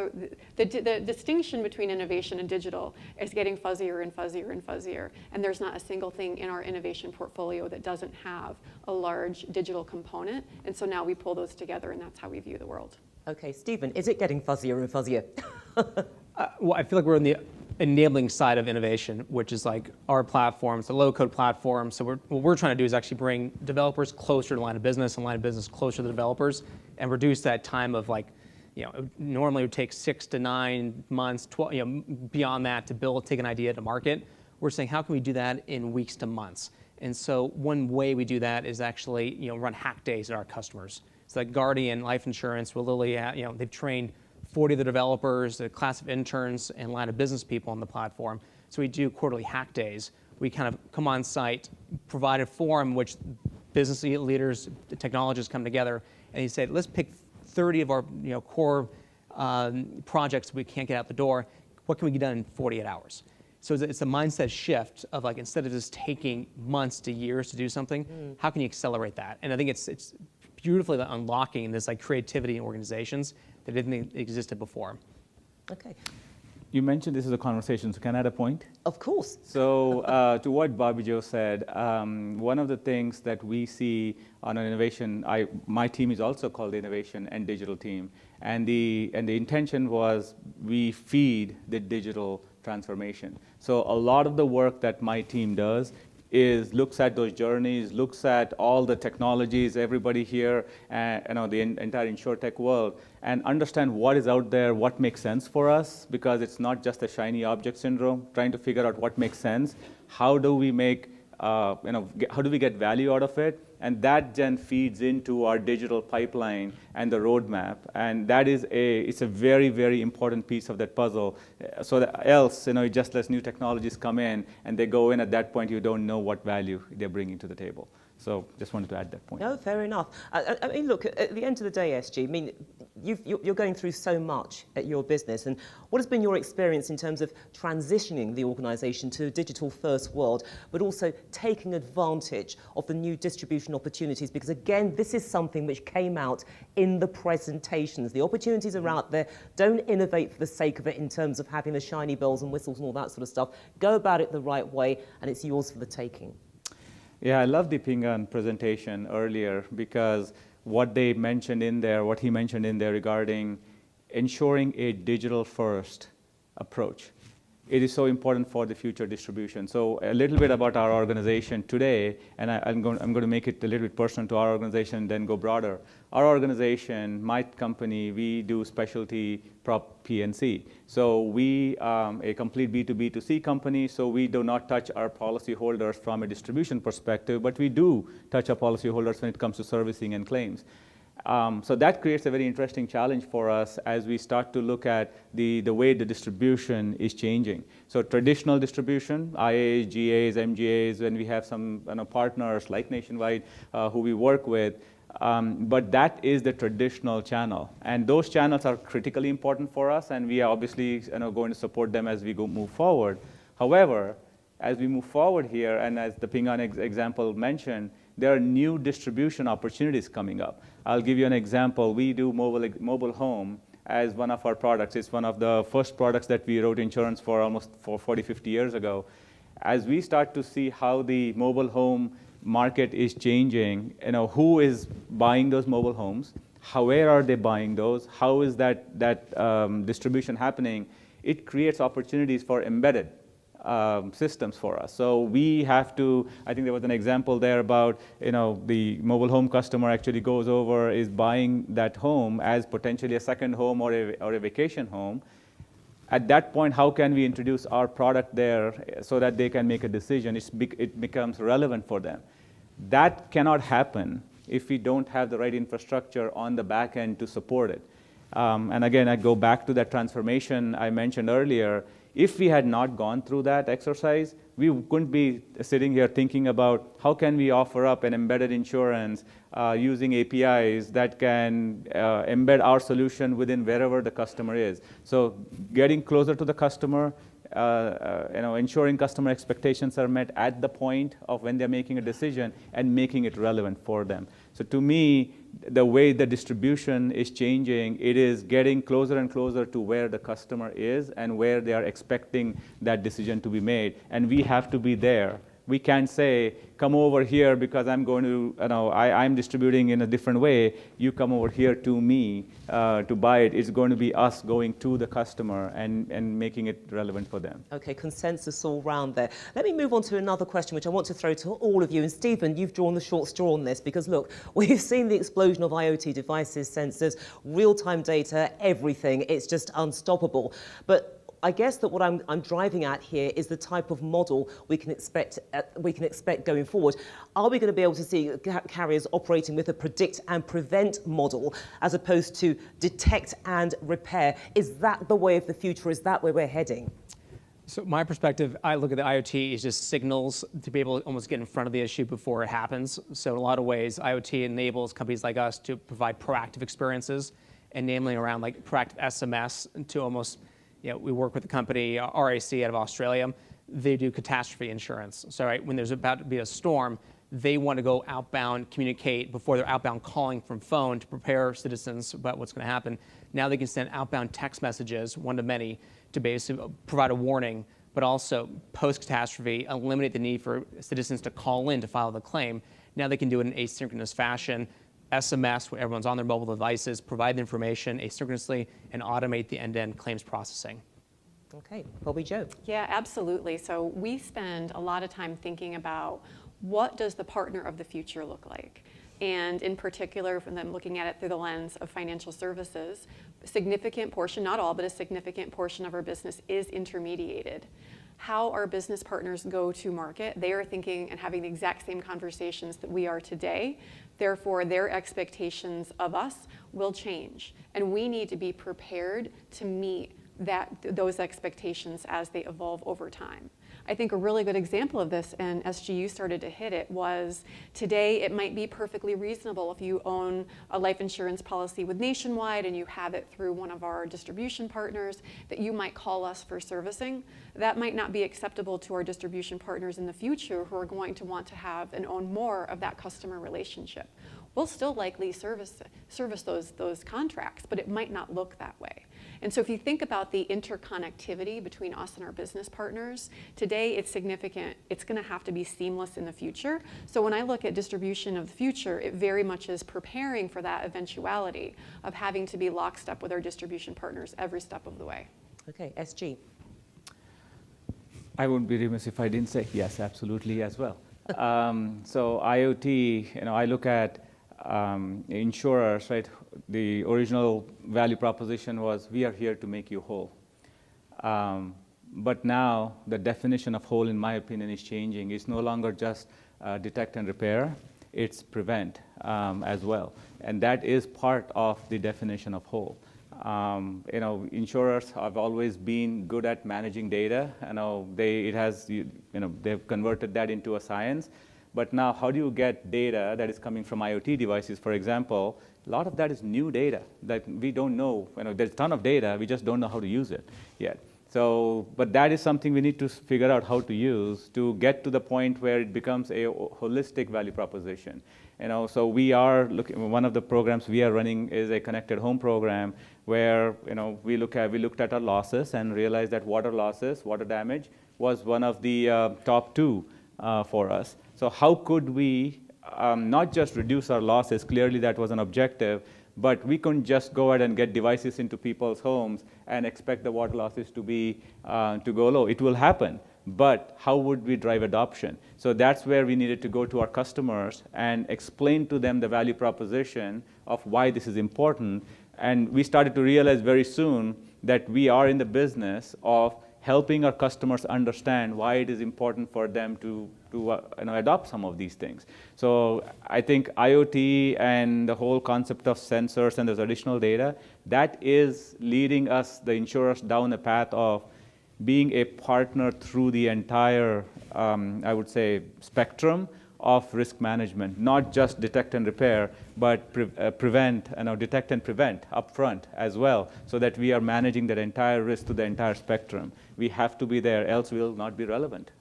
the distinction between innovation and digital is getting fuzzier and fuzzier and fuzzier. And there's not a single thing in our innovation portfolio that doesn't have a large digital component. And so now we pull those together, and that's how we view the world. Okay, Stephen, is it getting fuzzier and fuzzier? Well, I feel like we're on the enabling side of innovation, which is like our platforms, the low-code platform. So what we're trying to do is actually bring developers closer to the line of business and line of business closer to the developers, and reduce that time of normally it would take 6 to 9 months, 12, beyond that to take an idea to market. We're saying, how can we do that in weeks to months? And so one way we do that is actually run hack days at our customers. So like Guardian Life Insurance will literally, they've trained 40 of the developers, a class of interns, and line of business people on the platform. So we do quarterly hack days. We kind of come on site, provide a forum which business leaders, the technologists come together, and you say, let's pick 30 of our core projects we can't get out the door. What can we get done in 48 hours? So it's a mindset shift of instead of just taking months to years to do something, how can you accelerate that? And I think it's beautifully unlocking this creativity in organizations that didn't exist before. Okay. You mentioned this is a conversation, so can I add a point? Of course. So to what Bobby Joe said, one of the things that we see on an innovation, my team is also called the Innovation and Digital Team, and the intention was we feed the digital transformation. So a lot of the work that my team does looks at those journeys, looks at all the technologies, everybody here, the entire InsurTech world, and understand what is out there, what makes sense for us, because it's not just a shiny object syndrome, trying to figure out what makes sense. How do we how do we get value out of it? And that then feeds into our digital pipeline and the roadmap. And that is it's a very, very important piece of that puzzle. So that else, it just lets new technologies come in, and they go in. At that point, you don't know what value they're bringing to the table. So just wanted to add that point. No, fair enough. I mean, look, at the end of the day, SG, I mean, you're going through so much at your business. And what has been your experience in terms of transitioning the organisation to a digital-first world, but also taking advantage of the new distribution opportunities? Because, again, this is something which came out in the presentations. The opportunities are out there. Don't innovate for the sake of it in terms of having the shiny bells and whistles and all that sort of stuff. Go about it the right way, and it's yours for the taking. Yeah, I love the Pingan presentation earlier, because what he mentioned in there regarding ensuring a digital-first approach. It is so important for the future distribution. So a little bit about our organization today, and I'm going to make it a little bit personal to our organization and then go broader. Our organization, my company, we do specialty prop P&C. So we a complete B2B2C company, so we do not touch our policyholders from a distribution perspective, but we do touch our policyholders when it comes to servicing and claims. So that creates a very interesting challenge for us as we start to look at the way the distribution is changing. So traditional distribution, IAs, GAs, MGAs, when we have some partners like Nationwide who we work with, but that is the traditional channel. And those channels are critically important for us, and we are obviously going to support them as we move forward. However, as we move forward here, and as the Ping An example mentioned, there are new distribution opportunities coming up. I'll give you an example. We do mobile home as one of our products. It's one of the first products that we wrote insurance for almost 40, 50 years ago. As we start to see how the mobile home market is changing, who is buying those mobile homes, where are they buying those, how is that distribution happening, it creates opportunities for embedded systems for us. So we have to, I think there was an example there about, the mobile home customer actually goes over, is buying that home as potentially a second home or a vacation home. At that point, how can we introduce our product there so that they can make a decision? It becomes relevant for them. That cannot happen if we don't have the right infrastructure on the back end to support it. And again, I go back to that transformation I mentioned earlier. If we had not gone through that exercise, we couldn't be sitting here thinking about how can we offer up an embedded insurance using APIs that can embed our solution within wherever the customer is. So getting closer to the customer, ensuring customer expectations are met at the point of when they're making a decision and making it relevant for them. So to me, the way the distribution is changing, it is getting closer and closer to where the customer is and where they are expecting that decision to be made. And we have to be there. We can't say, come over here because I'm going to, I'm distributing in a different way. You come over here to me to buy it. It's going to be us going to the customer and making it relevant for them. Okay, consensus all round there. Let me move on to another question, which I want to throw to all of you. And Stephen, you've drawn the short straw on this because look, we've seen the explosion of IoT devices, sensors, real-time data, everything. It's just unstoppable. But I guess that what I'm driving at here is the type of model we can expect going forward. Are we going to be able to see carriers operating with a predict and prevent model as opposed to detect and repair? Is that the way of the future? Is that where we're heading? So my perspective, I look at the IoT as just signals to be able to almost get in front of the issue before it happens. So in a lot of ways, IoT enables companies like us to provide proactive experiences, and namely around like proactive SMS to almost, we work with a company, RAC out of Australia. They do catastrophe insurance. So when there's about to be a storm, they want to go outbound, communicate before they're outbound calling from phone to prepare citizens about what's going to happen. Now they can send outbound text messages, one to many, to basically provide a warning, but also post-catastrophe, eliminate the need for citizens to call in to file the claim. Now they can do it in asynchronous fashion, SMS, where everyone's on their mobile devices, provide the information asynchronously, and automate the end-to-end claims processing. Okay, Bobby Joe. Yeah, absolutely. So we spend a lot of time thinking about what does the partner of the future look like? And in particular, from them looking at it through the lens of financial services, a significant portion, not all, but a significant portion of our business is intermediated. How our business partners go to market, they are thinking and having the exact same conversations that we are today. Therefore, their expectations of us will change. And we need to be prepared to meet those expectations as they evolve over time. I think a really good example of this, and SGU started to hit it, was today it might be perfectly reasonable if you own a life insurance policy with Nationwide and you have it through one of our distribution partners that you might call us for servicing. That might not be acceptable to our distribution partners in the future who are going to want to have and own more of that customer relationship. We'll still likely service those contracts, but it might not look that way. And so if you think about the interconnectivity between us and our business partners, today it's significant. It's going to have to be seamless in the future. So when I look at distribution of the future, it very much is preparing for that eventuality of having to be lockstep with our distribution partners every step of the way. Okay, SG. I wouldn't be remiss if I didn't say yes, absolutely as well. So IoT, I look at insurers, right? The original value proposition was, we are here to make you whole. But now the definition of whole, in my opinion, is changing. It's no longer just detect and repair. it's prevent as well. And that is part of the definition of whole. Insurers have always been good at managing data. They've converted that into a science. But now, how do you get data that is coming from IoT devices, for example? A lot of that is new data that we don't know. There's a ton of data, we just don't know how to use it yet. So, but that is something we need to figure out how to use to get to the point where it becomes a holistic value proposition. So we are looking. One of the programs we are running is a connected home program where we looked at our losses and realized that water losses, water damage, was one of the top 2 for us. So how could we not just reduce our losses? Clearly, that was an objective. But we couldn't just go ahead and get devices into people's homes and expect the water losses to go low. It will happen, but how would we drive adoption? So that's where we needed to go to our customers and explain to them the value proposition of why this is important. And we started to realize very soon that we are in the business of helping our customers understand why it is important for them to adopt some of these things. So I think IoT and the whole concept of sensors and there's additional data, that is leading us, the insurers, down a path of being a partner through the entire, I would say, spectrum of risk management, not just detect and repair, but detect and prevent upfront as well, so that we are managing that entire risk to the entire spectrum. We have to be there, else we will not be relevant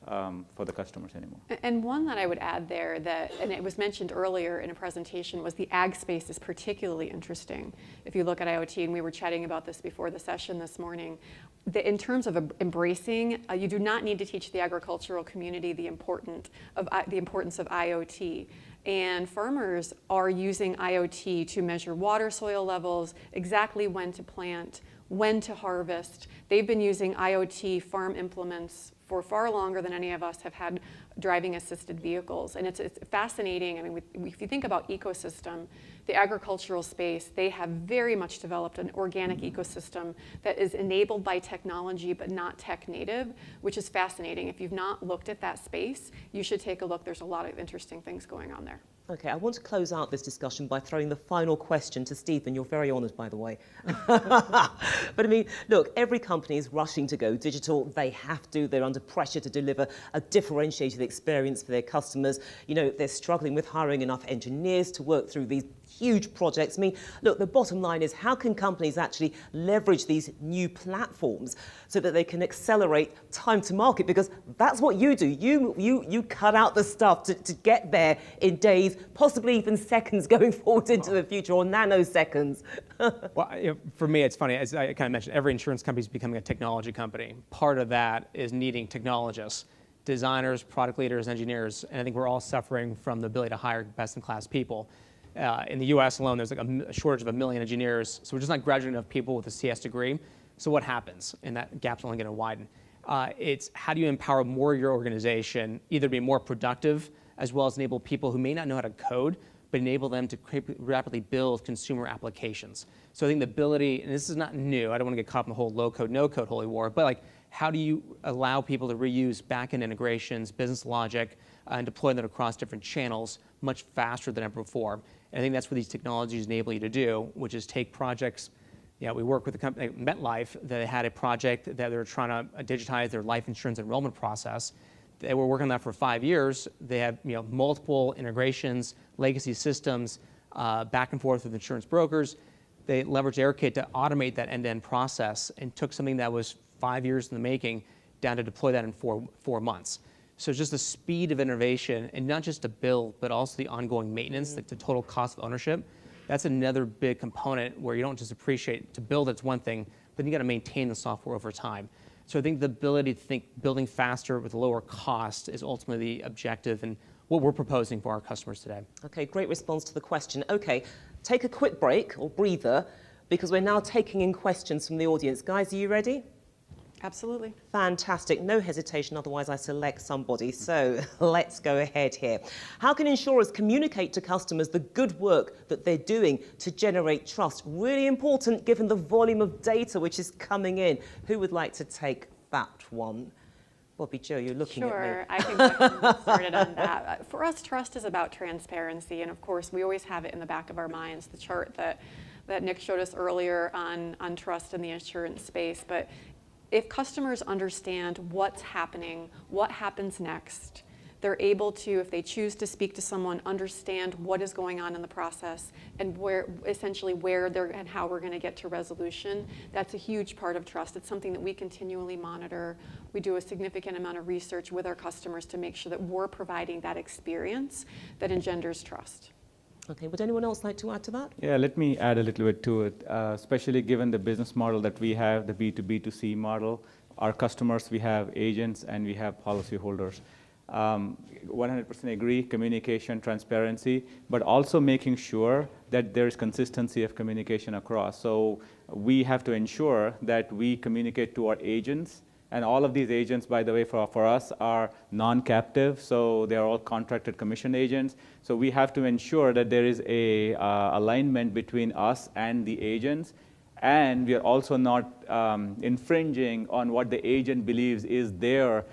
for the customers anymore. And one that I would add there and it was mentioned earlier in a presentation, was the ag space is particularly interesting. If you look at IoT, and we were chatting about this before the session this morning, in terms of embracing, you do not need to teach the agricultural community the importance of IoT. And farmers are using IoT to measure water, soil levels, exactly when to plant, when to harvest. They've been using IoT farm implements for far longer than any of us have had driving assisted vehicles. And it's fascinating. I mean, if you think about ecosystem, the agricultural space, they have very much developed an organic ecosystem that is enabled by technology but not tech native, which is fascinating. If you've not looked at that space, you should take a look. There's a lot of interesting things going on there. Okay, I want to close out this discussion by throwing the final question to Stephen. You're very honoured, by the way. But I mean, look, every company is rushing to go digital. They have to. They're under pressure to deliver a differentiated experience for their customers. They're struggling with hiring enough engineers to work through these huge projects. I mean, look, the bottom line is, how can companies actually leverage these new platforms so that they can accelerate time to market? Because that's what you do. You cut out the stuff to get there in days, possibly even seconds going forward into the future, or nanoseconds. Well, for me, it's funny. As I kind of mentioned, every insurance company is becoming a technology company. Part of that is needing technologists, designers, product leaders, engineers, and I think we're all suffering from the ability to hire best-in-class people. In the US alone, there's like a shortage of 1 million engineers, so we're just not graduating enough people with a CS degree. So what happens? And that gap's only going to widen. It's how do you empower more of your organization, either be more productive, as well as enable people who may not know how to code, but enable them to rapidly build consumer applications. So I think the ability, and this is not new, I don't want to get caught in the whole low-code, no-code holy war, but like, how do you allow people to reuse back-end integrations, business logic, and deploy them across different channels much faster than ever before? And I think that's what these technologies enable you to do, which is take projects. We work with a company, MetLife, that had a project that they were trying to digitize their life insurance enrollment process. They were working on that for 5 years. They had multiple integrations, legacy systems, back and forth with insurance brokers. They leveraged AirKit to automate that end-to-end process and took something that was 5 years in the making down to deploy that in four months. So just the speed of innovation, and not just to build, but also the ongoing maintenance, like the total cost of ownership. That's another big component where you don't just appreciate to build, it's one thing, but you got to maintain the software over time. So I think the ability to think building faster with lower cost is ultimately the objective and what we're proposing for our customers today. Okay, great response to the question. Okay, take a quick break or breather, because we're now taking in questions from the audience. Guys, are you ready? Absolutely. Fantastic. No hesitation, otherwise I select somebody. So let's go ahead here. How can insurers communicate to customers the good work that they're doing to generate trust? Really important given the volume of data which is coming in. Who would like to take that one? Bobby Joe, you're looking at me. Sure, I can get started on that. For us, trust is about transparency, and of course, we always have it in the back of our minds, the chart that Nick showed us earlier on trust in the insurance space. But if customers understand what's happening, what happens next, they're able to, if they choose to speak to someone, understand what is going on in the process and essentially where they're and how we're going to get to resolution. That's a huge part of trust. It's something that we continually monitor. We do a significant amount of research with our customers to make sure that we're providing that experience that engenders trust. Okay, would anyone else like to add to that? Yeah, let me add a little bit to it, especially given the business model that we have, the B2B2C model. Our customers, we have agents and we have policyholders. 100% agree, communication, transparency, but also making sure that there's consistency of communication across. So we have to ensure that we communicate to our agents, and all of these agents, by the way, for us are non-captive, so they're all contracted commission agents. So we have to ensure that there is a alignment between us and the agents, and we are also not infringing on what the agent believes is their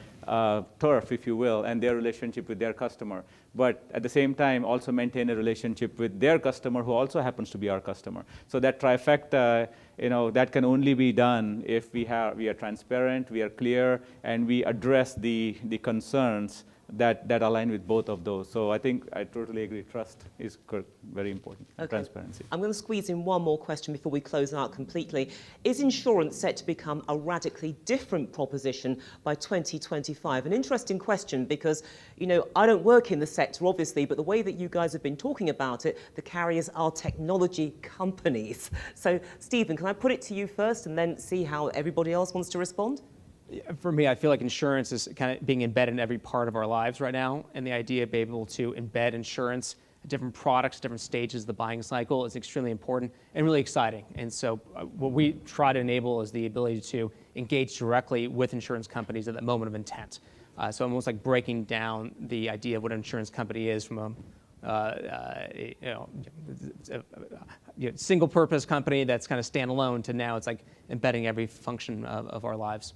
turf, if you will, and their relationship with their customer. But at the same time, also maintain a relationship with their customer who also happens to be our customer. So that trifecta, that can only be done if we are transparent, we are clear, and we address the concerns that align with both of those. So I think I totally agree. Trust is very important. Okay. Transparency. I'm going to squeeze in one more question before we close out completely. Is insurance set to become a radically different proposition by 2025? An interesting question because, I don't work in the sector, obviously, but the way that you guys have been talking about it, the carriers are technology companies. So, Stephen, can I put it to you first and then see how everybody else wants to respond? For me, I feel like insurance is kind of being embedded in every part of our lives right now, and the idea of being able to embed insurance at different products, different stages of the buying cycle is extremely important and really exciting. And so what we try to enable is the ability to engage directly with insurance companies at that moment of intent. So almost like breaking down the idea of what an insurance company is from a single-purpose company that's kind of standalone to now it's like embedding every function of our lives.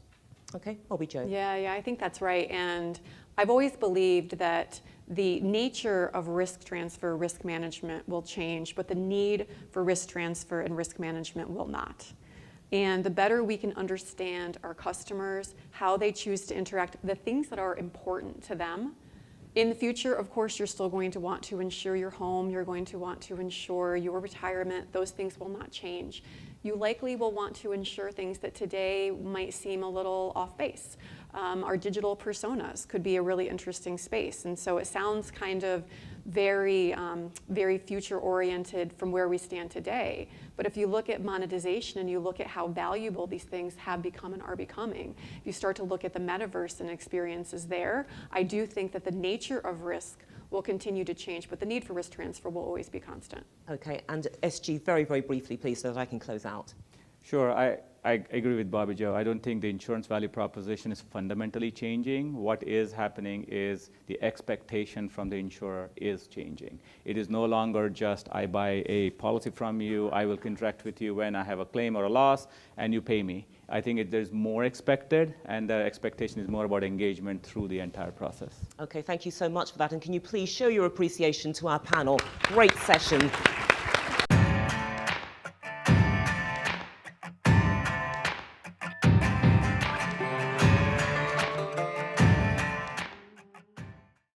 Okay, Bobby Joe. Yeah, I think that's right. And I've always believed that the nature of risk transfer, risk management will change, but the need for risk transfer and risk management will not. And the better we can understand our customers, how they choose to interact, the things that are important to them. In the future, of course, you're still going to want to insure your home, you're going to want to insure your retirement, those things will not change. You likely will want to insure things that today might seem a little off base. Our digital personas could be a really interesting space. And so it sounds kind of very, very future-oriented from where we stand today. But if you look at monetization and you look at how valuable these things have become and are becoming, if you start to look at the metaverse and experiences there, I do think that the nature of risk will continue to change, but the need for risk transfer will always be constant. Okay, and SG, very, very briefly, please, so that I can close out. Sure, I agree with Bobby Joe. I don't think the insurance value proposition is fundamentally changing. What is happening is the expectation from the insurer is changing. It is no longer just I buy a policy from you, I will contract with you when I have a claim or a loss, and you pay me. I think there's more expected, and the expectation is more about engagement through the entire process. Okay, thank you so much for that. And can you please show your appreciation to our panel? Great session.